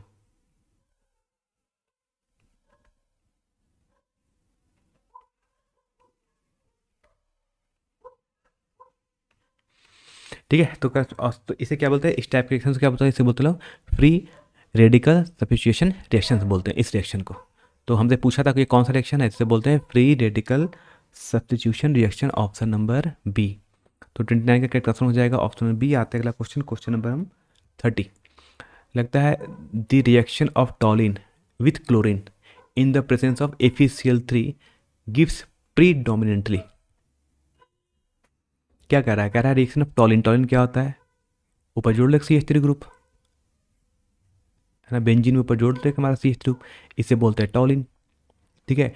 ठीक है, तो इसे क्या बोलते हैं, इस टाइप के रिएक्शन क्या बोलते हैं, इसे बोलते हैं लोग फ्री रेडिकल सब्स्टिट्यूशन रिएक्शन बोलते हैं इस रिएक्शन को। तो हमसे पूछा था कि ये कौन सा रिएक्शन है, इसे बोलते हैं free radical substitution reaction, option number B. तो 29 का करेक्ट आंसर हो जाएगा ऑप्शन नंबर बी। आते अगला क्वेश्चन, क्वेश्चन नंबर हम 30 लगता है the reaction of टॉलिन with chlorine in the presence of FeCl3 gives predominantly. क्या कह रहा है, कह रहा है रिएक्शन ऑफ टॉलिन, टॉलिन क्या होता है, ऊपर जोड़ ले CH3 ग्रुप, है ना, बेंजीन में ऊपर जोड़ ले हमारा CH3 ग्रुप, इसे बोलते हैं टॉलिन। ठीक है,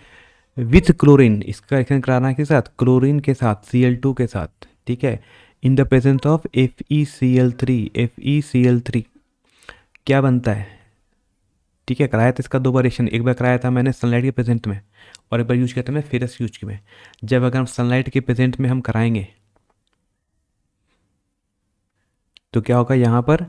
विथ क्लोरीन, इसका रिएक्शन कराना है के साथ, क्लोरीन के साथ, Cl2 के साथ। ठीक है, in the presence of FeCl3 क्या बनता है, ठीक है, कराया था इसका 2 बार रिएक्शन, एक बार कराया था मैंने सनलाइट के प्रेजेंट में और एक बार यूज किया था मैंने फेरस यूज में। जब अगर हम सनलाइट के प्रेजेंट में हम कराएंगे तो क्या होगा, यहाँ पर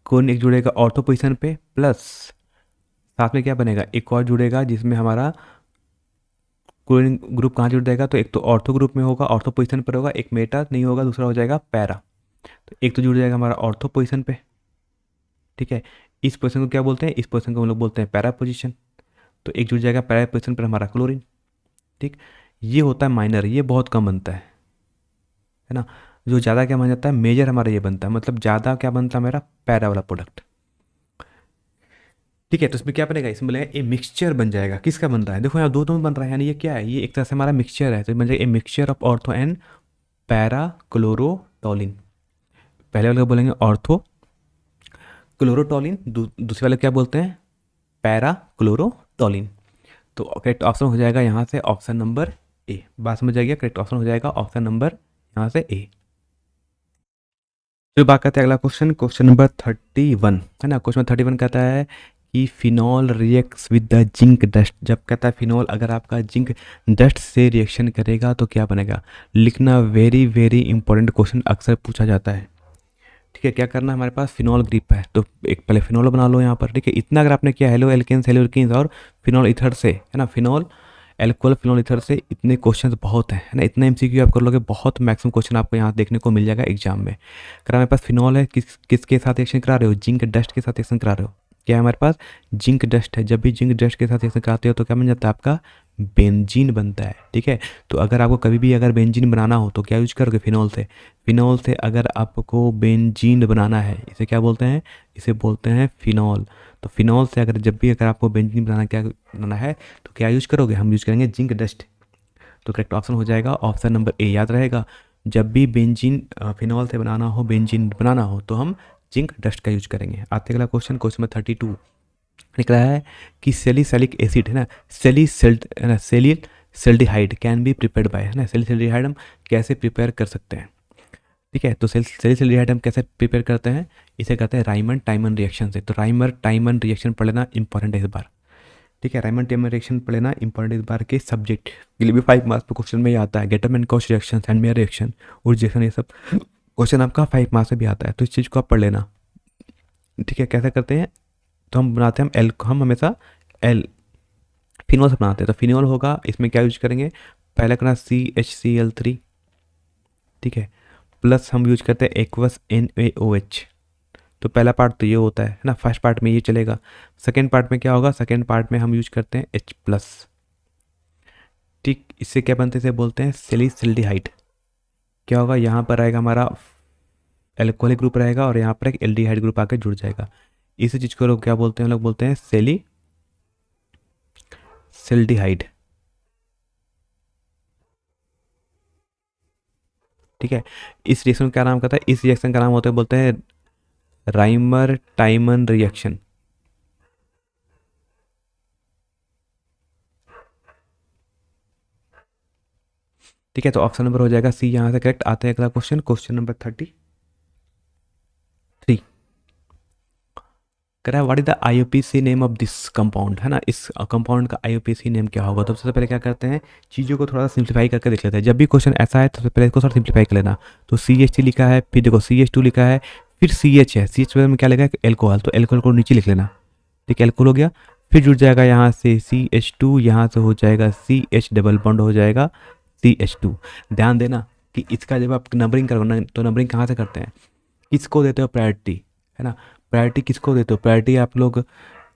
कोण एक जुड़ेगा ऑर्थो पोजिशन पे, प्लस साथ में क्या बनेगा, एक और जुड़ेगा जिसमें हमारा क्लोरीन ग्रुप कहाँ जुड़ जाएगा, तो एक तो ऑर्थो ग्रुप में होगा, ऑर्थो पोजिशन पर होगा, एक मेटा नहीं होगा, दूसरा हो जाएगा पैरा। तो एक तो जुड़ जाएगा हमारा ऑर्थो पोजिशन पे, ठीक है, इस पोजिशन को क्या बोलते हैं, इस पोजिशन को हम लोग बोलते हैं पैरा पोजिशन। तो एक जुड़ जाएगा पैरा पोजिशन पर हमारा क्लोरीन। ठीक, ये होता है माइनर, ये बहुत कम बनता है ना। जो ज़्यादा क्या बन जाता है, मेजर हमारा ये बनता है, मतलब ज़्यादा क्या बनता है मेरा, पैरा वाला प्रोडक्ट। ठीक है, तो इसमें क्या बनेगा, इसमें बनेगा ए मिक्सचर बन जाएगा। किसका बन रहा है, देखो यहाँ दो बन रहा है, यानी ये क्या है, ये एक तरह से हमारा मिक्सचर है, तो बन जाएगा a mixture of ortho and para chlorotoluene. पहले वाले को बोलेंगे ऑर्थो क्लोरोटोलिन, दूसरे वाले क्या बोलते हैं, पैरा क्लोरोटोलिन। तो करेक्ट ऑप्शन हो जाएगा यहाँ से ऑप्शन नंबर ए। बात समझ जाएगी, करेक्ट ऑप्शन हो जाएगा ऑप्शन नंबर यहाँ से ए। तो बात करते हैं अगला क्वेश्चन, क्वेश्चन नंबर 31 है ना। क्वेश्चन 31 कहता है कि phenol reacts with the zinc dust. जब कहता है फिनॉल अगर आपका जिंक डस्ट से रिएक्शन करेगा तो क्या बनेगा, लिखना वेरी वेरी इंपॉर्टेंट क्वेश्चन, अक्सर पूछा जाता है। ठीक है, क्या करना है, हमारे पास फिनॉल ग्रुप है तो एक पहले फिनॉल बना लो यहाँ पर। ठीक है, इतना अगर आपने किया हेलो एल्केन्स हेलो एल्केन्स और फिनॉल ईथर से, है ना, फिनॉल एल्कोहल फिनॉल ईथर से, इतने क्वेश्चन बहुत हैं, है ना, इतने एमसीक्यू आप कर लोगे, बहुत मैक्सिमम क्वेश्चन आपको यहाँ देखने को मिल जाएगा एग्जाम में। अगर हमारे पास फिनॉल है, किसके साथ एक्शन करा रहे हो, जिंक डस्ट के साथ एक्शन करा रहे हो। क्या है हमारे पास, जिंक डस्ट है, जब भी जिंक डस्ट के साथ एक्शन कराते हो तो क्या बन जाता है, आपका बेंजीन बनता है। ठीक है, तो अगर आपको कभी भी अगर बेंजीन बनाना हो तो क्या यूज करोगे, फिनॉल से। फिनॉल से अगर आपको बेंजीन बनाना है, इसे क्या बोलते हैं, इसे बोलते हैं फिनॉल। तो फिनॉल से अगर जब भी अगर आपको बेंजीन बनाना है तो क्या यूज करोगे, हम यूज करेंगे जिंक डस्ट। तो करेक्ट ऑप्शन हो जाएगा ऑप्शन नंबर ए। याद रहेगा, जब भी बेंजीन फिनॉल से बनाना हो, बेंजीन बनाना हो तो हम जिंक डस्ट का यूज करेंगे। आते अगला क्वेश्चन, क्वेश्चन नंबर 32 लिख रहा है कि सेलिसैलिक एसिड, है ना, सेलिसल्डिहाइड कैन बी प्रिपेयर्ड बाय, है ना, सेलिसल्डिहाइड हम कैसे प्रिपेयर कर सकते हैं। ठीक है, तो सेलिसल्डिहाइड हम कैसे प्रिपेयर करते हैं, इसे कहते हैं राइमंड टाइमन रिएक्शन से। तो राइमर टाइमन रिएक्शन पढ़ लेना, इंपॉर्टेंट है इस बार। ठीक है, राइमंड टाइमन रिएक्शन पढ़ लेना, इंपॉर्टेंट इस बार के सब्जेक्ट के लिए भी 5 मार्क्स पर क्वेश्चन में ही आता है। गेटम एंड कॉश रिएक्शन, हैंडमेयर रिएक्शन, उस रिएक्शन, ये सब क्वेश्चन आपका 5 मार्क्स में भी आता है, तो इस चीज़ को आप पढ़ लेना। ठीक है, कैसे करते हैं, तो हम बनाते हैं हम हमेशा एल फिनॉल से बनाते हैं। तो फिनॉल होगा, इसमें क्या यूज करेंगे, पहला करना CHCl3, ठीक है, प्लस हम यूज करते हैं एक्वस NaOH। तो पहला पार्ट तो ये होता है ना, फर्स्ट पार्ट में ये चलेगा। सेकेंड पार्ट में क्या होगा, सेकेंड पार्ट में हम यूज करते हैं H+। ठीक, इससे क्या बनते हैं, इसे बोलते हैं सेलिसल्डिहाइड। क्या होगा, यहाँ पर आएगा हमारा एल्कोहलिक ग्रुप रहेगा और यहाँ पर एक एल्डिहाइड ग्रुप आकर जुड़ जाएगा। इसी चीज़ को लोग क्या बोलते हैं, लोग बोलते हैं सेलिसल्डिहाइड। ठीक है, इस रिएक्शन का क्या नाम कहता है, इस रिएक्शन का नाम होता है, बोलते हैं राइमर टाइमन रिएक्शन। ठीक है, तो ऑप्शन नंबर हो जाएगा सी यहाँ से करेक्ट। आते हैं अगला क्वेश्चन, क्वेश्चन नंबर 33 कह रहा है what is the IUPAC name of this compound, है ना, इस कंपाउंड का IUPAC नेम क्या होगा। तो सबसे पहले क्या करते हैं, चीज़ों को थोड़ा सा सिंप्लीफाई करके देख लेते हैं। जब भी क्वेश्चन ऐसा है तो सबसे पहले इसको थोड़ा सिंप्लीफाई कर लेना। तो CH लिखा है, फिर देखो CH2 लिखा है, फिर CH है, CH में क्या लिखा है, एल्कोहल, तो एल्कोहल को नीचे लिख लेना। ठीक है, एल्कोहल हो गया, फिर जुड़ जाएगा यहाँ से CH2, यहाँ से हो जाएगा CH डबल बॉन्ड हो जाएगा CH2। ध्यान देना कि इसका जब आप नंबरिंग करोगे तो नंबरिंग कहाँ से करते हैं, किसको देते हो प्रायोरिटी, है ना, प्रायोरिटी किसको देते हो, प्रायोरिटी आप लोग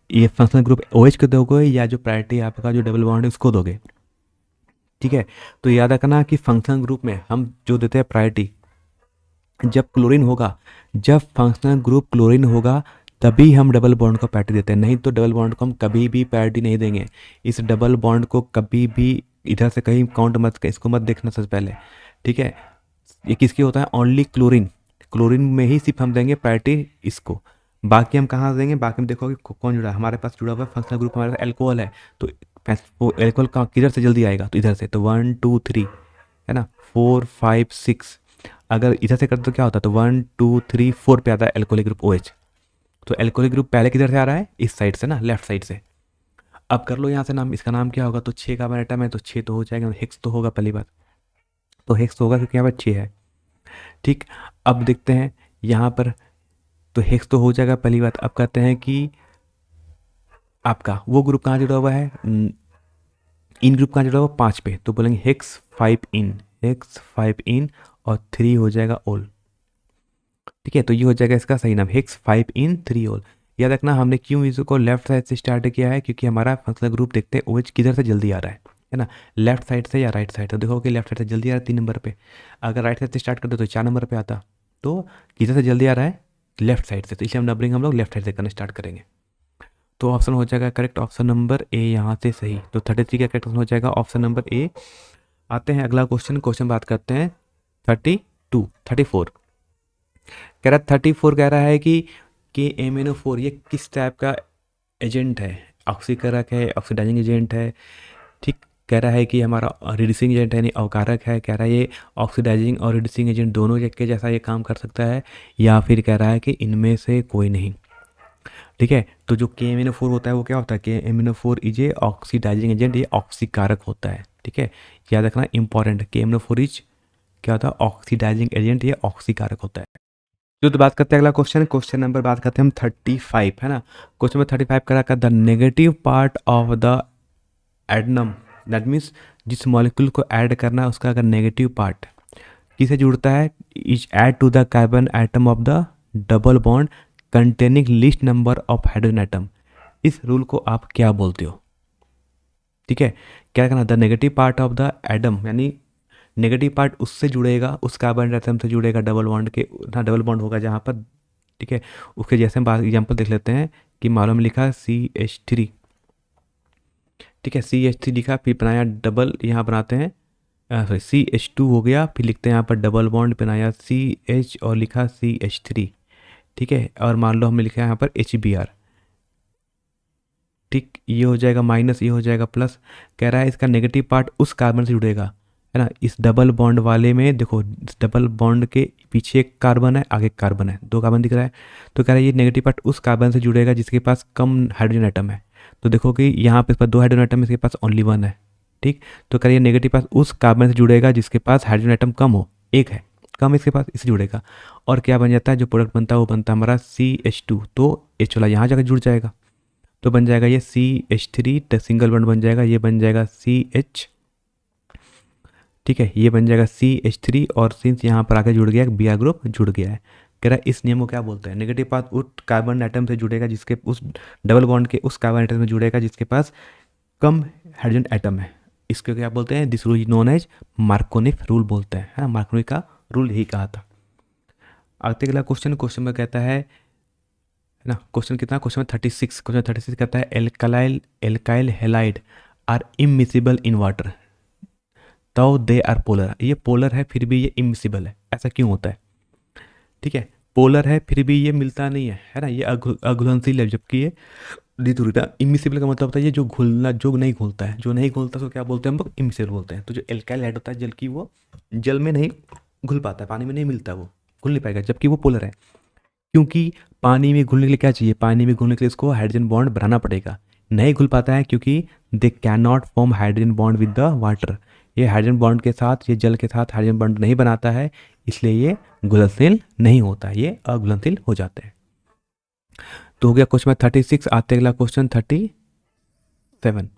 ये फंक्शनल ग्रुप OH को दोगे या जो प्रायोरिटी आपका जो डबल बॉन्ड है उसको दोगे। ठीक है, तो याद रखना कि फंक्शनल ग्रुप में हम जो देते हैं प्रायोरिटी, जब क्लोरीन होगा, जब फंक्शनल ग्रुप क्लोरीन होगा तभी हम डबल बॉन्ड को प्रायोरिटी देते हैं, नहीं तो डबल बॉन्ड को हम कभी भी प्रायोरिटी नहीं देंगे। इस डबल बॉन्ड को कभी भी इधर से कहीं काउंट मत, इसको मत देखना सबसे पहले। ठीक है, ये किसकी होता है, ओनली क्लोरीन, क्लोरीन में ही सिर्फ हम देंगे प्रायोरिटी इसको, बाकी हम कहाँ देंगे, बाकी हम देखोगे कौन जुड़ा है, हमारे पास जुड़ा हुआ है फंक्शनल ग्रुप, हमारे पास एल्कोहल है, तो वो एल्कोहल का किधर से जल्दी आएगा, तो इधर से, तो 1 2 3 है ना, 4 5 6, अगर इधर से करते तो क्या होता है, तो 1 2 3 4 पे आता है एल्कोहलिक ग्रुप OH। तो एल्कोहलिक ग्रुप पहले किधर से आ रहा है, इस साइड से ना, लेफ्ट साइड से। अब कर लो यहाँ से नाम, इसका नाम क्या होगा, तो 6 कार्बन एटम है तो 6 तो हो जाएगा, हेक्स तो होगा पहली बात, तो हेक्स होगा क्योंकि यहाँ पर 6 है। ठीक, अब देखते हैं यहाँ पर, तो हेक्स तो हो जाएगा पहली बात। अब कहते हैं कि आपका वो ग्रुप कहाँ जुड़ा हुआ है, इन ग्रुप कहाँ जुड़ा हुआ, 5 पे, तो बोलेंगे हेक्स 5 इन, हेक्स 5 इन और 3 हो जाएगा ओल। ठीक है, तो ये हो जाएगा इसका सही नाम, हेक्स 5 इन 3 ओल। याद रखना हमने क्यों इसको लेफ्ट साइड से स्टार्ट किया है, क्योंकि हमारा फंक्शनल ग्रुप देखते हैं OH किधर से जल्दी आ रहा है ना, लेफ्ट साइड से या राइट साइड। तो देखो कि लेफ्ट साइड से जल्दी आ रहा है 3 नंबर पे, अगर राइट साइड से स्टार्ट कर दो तो 4 नंबर पे आता, तो किधर से जल्दी आ रहा है, लेफ्ट साइड से, तो इसलिए हम नंबरिंग हम लोग लेफ्ट साइड से करना स्टार्ट करेंगे। तो ऑप्शन हो जाएगा करेक्ट, ऑप्शन नंबर ए यहाँ से सही। तो 33 का करेक्ट हो जाएगा ऑप्शन नंबर ए। आते हैं अगला क्वेश्चन बात करते हैं 34 कह रहा 34 कह रहा है कि KMnO4 ये किस टाइप का एजेंट है, ऑक्सीकारक है, ऑक्सीडाइजिंग एजेंट है। ठीक, कह रहा है कि हमारा रिड्यूसिंग एजेंट है, यानी अवकारक है। कह रहा है ये ऑक्सीडाइजिंग और रिड्यूसिंग एजेंट दोनों के जैसा ये काम कर सकता है, या फिर कह रहा है कि इनमें से कोई नहीं। ठीक है, तो जो KMnO4 होता है वो क्या होता है, KMnO4 is a oxidising agent, ये ऑक्सीकारक होता है। ठीक है, याद रखना इंपॉर्टेंट, KMnO4 इज क्या होता है, ऑक्सीडाइजिंग एजेंट, ये ऑक्सीकारक होता है। जो तो बात करते हैं अगला क्वेश्चन नंबर बात करते हैं हम 35 है ना। क्वेश्चन नंबर 35 करा का the negative part of the addendum, that means जिस मॉलिक्यूल को ऐड करना है उसका अगर नेगेटिव पार्ट किसे जुड़ता है, is add to the carbon atom of the double bond containing least number of hydrogen atom. इस रूल को आप क्या बोलते हो। ठीक है, क्या करना, the negative part of the atom, यानी नेगेटिव पार्ट उससे जुड़ेगा, उस कार्बन एटम से जुड़ेगा डबल बॉन्ड के, ना डबल बॉन्ड होगा जहाँ पर। ठीक है, उसके जैसे हम बात एग्जाम्पल देख लेते हैं कि मालूम में लिखा CH3। ठीक है, CH3 लिखा, फिर बनाया डबल, यहाँ बनाते हैं सॉरी CH2 हो गया, फिर लिखते हैं यहाँ पर डबल बॉन्ड, बनाया CH और लिखा CH3। ठीक है, और मान लो हमने लिखा है यहाँ पर HBr। ठीक, ये हो जाएगा माइनस, ये हो जाएगा प्लस। कह रहा है इसका नेगेटिव पार्ट उस कार्बन से जुड़ेगा, है ना। इस डबल बॉन्ड वाले में देखो, इस डबल बॉन्ड के पीछे एक कार्बन है, आगे एक कार्बन है, 2 कार्बन दिख रहा है। तो कह रहा है ये नेगेटिव पार्ट उस कार्बन से जुड़ेगा जिसके पास कम हाइड्रोजन एटम है। तो देखो कि यहाँ पे इस पर 2 हाइड्रोजन एटम है, इसके पास ओनली 1 है। ठीक, तो कह रहा है नेगेटिव पार्ट उस कार्बन से जुड़ेगा जिसके पास हाइड्रोजन एटम कम हो, 1 है कम इसके पास, इससे जुड़ेगा। और क्या बन जाता है, जो प्रोडक्ट बनता है वो बनता है हमारा CH2, तो H वाला यहाँ जाकर जुड़ जाएगा, तो बन जाएगा ये CH3, सिंगल बॉन्ड बन जाएगा, ये बन जाएगा CH। ठीक है, ये बन जाएगा CH3, और सिंस यहाँ पर आके जुड़ गया, Br ग्रुप जुड़ गया है। कह रहा है इस नियम को क्या बोलते हैं, नेगेटिव पार्ट उस कार्बन एटम से जुड़ेगा जिसके, उस डबल बॉन्ड के उस कार्बन एटम से जुड़ेगा जिसके पास कम हाइड्रोजन एटम है। इसको क्या बोलते हैं, this rule is known as Markovnikov rule बोलते हैं, है ना। मार्कोनिफ का रूल यही कहा था। आगे अगला क्वेश्चन में कहता है ना, क्वेश्चन कितना, क्वेश्चन में 36, क्वेश्चन 36 कहता है alkyl halide are immiscible in water though they are polar. ये पोलर है फिर भी ये इमिसिबल है, ऐसा क्यों होता है। ठीक है, पोलर है फिर भी ये मिलता नहीं है ना, ये अघुलनशील है, जबकि ये द्विध्रुवीय। इमिसिबल का मतलब होता है ये जो घुलना, जो नहीं घुलता है, जो नहीं घुलता तो क्या बोलते हैं हम लोग, इमिसिबल बोलते हैं। तो जो एल्काइल हैलाइड होता है जल की, वो जल में नहीं घुल पाता है, पानी में नहीं मिलता, वो घुल नहीं पाएगा, जबकि वो पोलर है। क्योंकि पानी में घुलने के लिए क्या चाहिए, पानी में घुलने के लिए इसको हाइड्रोजन बॉन्ड बनाना पड़ेगा, नहीं घुल पाता है क्योंकि they can not form hydrogen bond with the water. ये हाइड्रोजन बॉन्ड के साथ, ये जल के साथ हाइड्रोजन बॉन्ड नहीं बनाता है, इसलिए ये घुलनशील नहीं होता है, ये अघुलनशील हो जाते हैं। तो हो गया क्वेश्चन 36। आते अगला क्वेश्चन 37।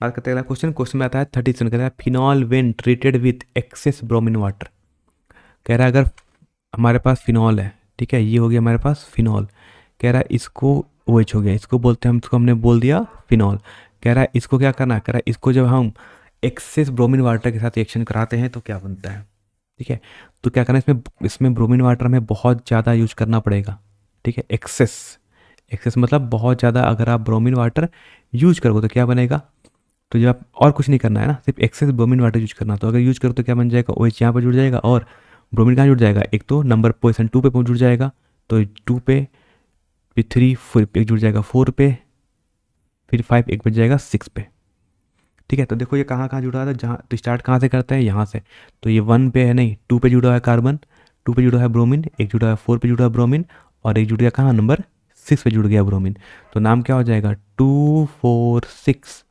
बात करते अगला क्वेश्चन में आता है 37, कहता है phenol when treated with access bromine water. कह रहा है अगर हमारे पास फिनॉल है, ठीक है, ये हो गया हमारे पास फिनॉल। कह रहा है इसको OH हो गया, इसको बोलते हैं हम, इसको हमने बोल दिया फिनॉल। कह रहा है इसको क्या करना है, कह रहा है इसको जब हम एक्सेस ब्रोमीन वाटर के साथ रिएक्शन कराते हैं तो क्या बनता है। ठीक है, तो क्या करना है, इसमें ब्रोमीन वाटर में बहुत ज़्यादा यूज करना पड़ेगा। ठीक है, एक्सेस मतलब बहुत ज़्यादा। अगर आप ब्रोमीन वाटर यूज करोगे तो क्या बनेगा, तो जब आप और कुछ नहीं करना है ना, सिर्फ एक्सेस ब्रोमीन वाटर यूज करना, तो अगर यूज करो तो क्या बन जाएगा, OH यहाँ पर जुड़ जाएगा, और ब्रोमीन कहाँ जुड़ जाएगा, एक तो नंबर पोजीशन 2 पे जुड़ जाएगा, तो 2 पे, फिर 3, फिर एक जुड़ जाएगा 4 पे, फिर 5 एक बच जाएगा 6 पे। ठीक है, तो देखो ये कहाँ कहाँ जुड़ा था, जहाँ तो स्टार्ट कहाँ से करता है, यहाँ से। तो ये 1 पे है नहीं, 2 पे जुड़ा है कार्बन, 2 पे जुड़ा है ब्रोमीन, एक जुड़ा है 4 पे जुड़ा है ब्रोमीन, और एक जुड़ गया कहाँ, नंबर 6 पे जुड़ गया ब्रोमीन। तो नाम क्या हो जाएगा, 2, 4, 6,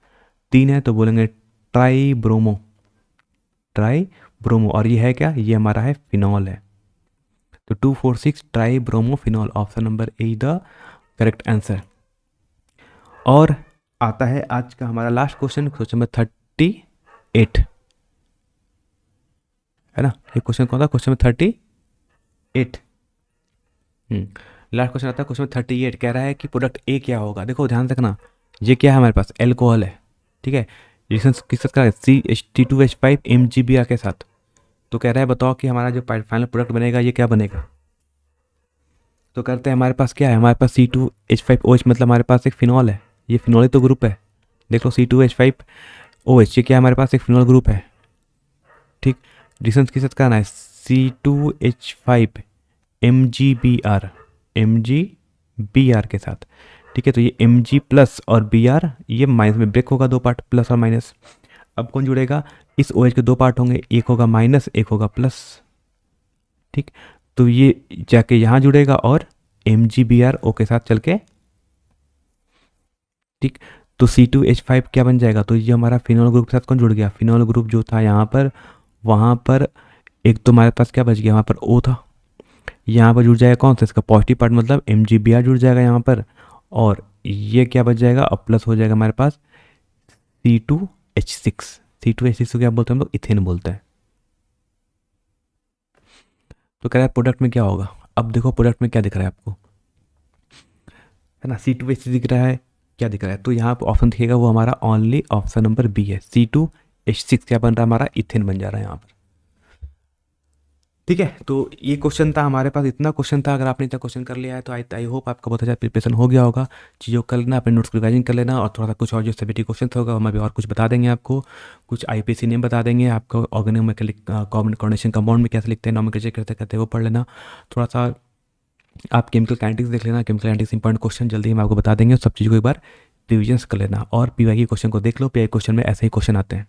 3 है तो बोलेंगे ट्राई ब्रोमो, ट्राई ब्रोमो। और ये है क्या, ये हमारा है फिनॉल है। तो 2, 4, 6 try bromo phenol, option number A the correct answer. और आता है आज का हमारा लास्ट क्वेश्चन, क्वेश्चन नंबर 38 है ना। ये क्वेश्चन कौन था, क्वेश्चन नंबर 38। लास्ट क्वेश्चन आता है क्वेश्चन नंबर 38, कह रहा है कि प्रोडक्ट ए क्या होगा। देखो ध्यान रखना, ये क्या है हमारे पास, एल्कोहल है, ठीक है। रिएक्शन किस साथ का, CH2H5 MgBr के साथ। तो कह रहा है बताओ कि हमारा जो फाइनल प्रोडक्ट बनेगा ये क्या बनेगा। तो करते हैं, हमारे पास क्या है, हमारे पास C2H5OH, मतलब हमारे पास एक फिनॉल है, ये फिनॉल ही तो ग्रुप है। देख लो C2H5OH, ये क्या हमारे पास एक फिनॉल ग्रुप है, ठीक। रिएक्शन किस साथ करना है, C2H5 MgBr के साथ, ठीक है। तो ये Mg प्लस और Br, ये माइनस में ब्रेक होगा, दो पार्ट प्लस और माइनस। अब कौन जुड़ेगा, इस OH के दो पार्ट होंगे, एक होगा माइनस एक होगा प्लस, ठीक। तो ये जाके यहाँ जुड़ेगा और MgBrO के साथ चल के, ठीक। तो C2H5 क्या बन जाएगा, तो ये हमारा फिनॉल ग्रुप के साथ कौन जुड़ गया, फिनॉल ग्रुप जो था यहाँ पर, वहाँ पर एक तो हमारे पास क्या बच गया, वहाँ पर O था, यहाँ पर जुड़ जाएगा कौन सा, इसका पॉजिटिव पार्ट मतलब MgBr जुड़ जाएगा यहाँ पर, और ये क्या बच जाएगा, अब प्लस हो जाएगा हमारे पास C2H6। C2H6 को क्या बोलते हैं हम लोग, इथेन बोलते हैं। तो कह रहा है प्रोडक्ट में क्या होगा। अब देखो प्रोडक्ट में क्या दिख रहा है आपको, है ना, C2H6 दिख रहा है, क्या दिख रहा है, तो यहाँ पर ऑप्शन दिखेगा वो हमारा ओनली ऑप्शन नंबर बी है। C2H6 क्या बन रहा है, हमारा इथेन बन जा रहा है यहाँ पर, ठीक है। तो ये क्वेश्चन था हमारे पास, इतना क्वेश्चन था। अगर आपने इतना क्वेश्चन कर लिया है तो आई होप आपका बहुत अच्छा प्रिपरेशन हो गया होगा। चीज़ों कर लेना, अपने नोट्स रिवाइजिंग कर लेना, और थोड़ा सा कुछ और जो सब्जेक्टिव क्वेश्चन होगा हम अभी और कुछ बता देंगे आपको, कुछ IPC नेम बता देंगे आपको, ऑर्गेनिक कॉर्डिनेशन कंपाउंड में कैसे लिखते हैं, नॉमेनक्लेचर कैसे करते हैं वो पढ़ लेना। थोड़ा सा आप केमिकल काइनेटिक्स देख लेना, केमिकल काइनेटिक्स इंपॉर्टेंट क्वेश्चन जल्दी हम आपको बता देंगे, सब चीज़ों को एक बार रिविजन कर लेना। और PY के क्वेश्चन को देख लो, PY क्वेश्चन में ऐसे ही क्वेश्चन आते हैं।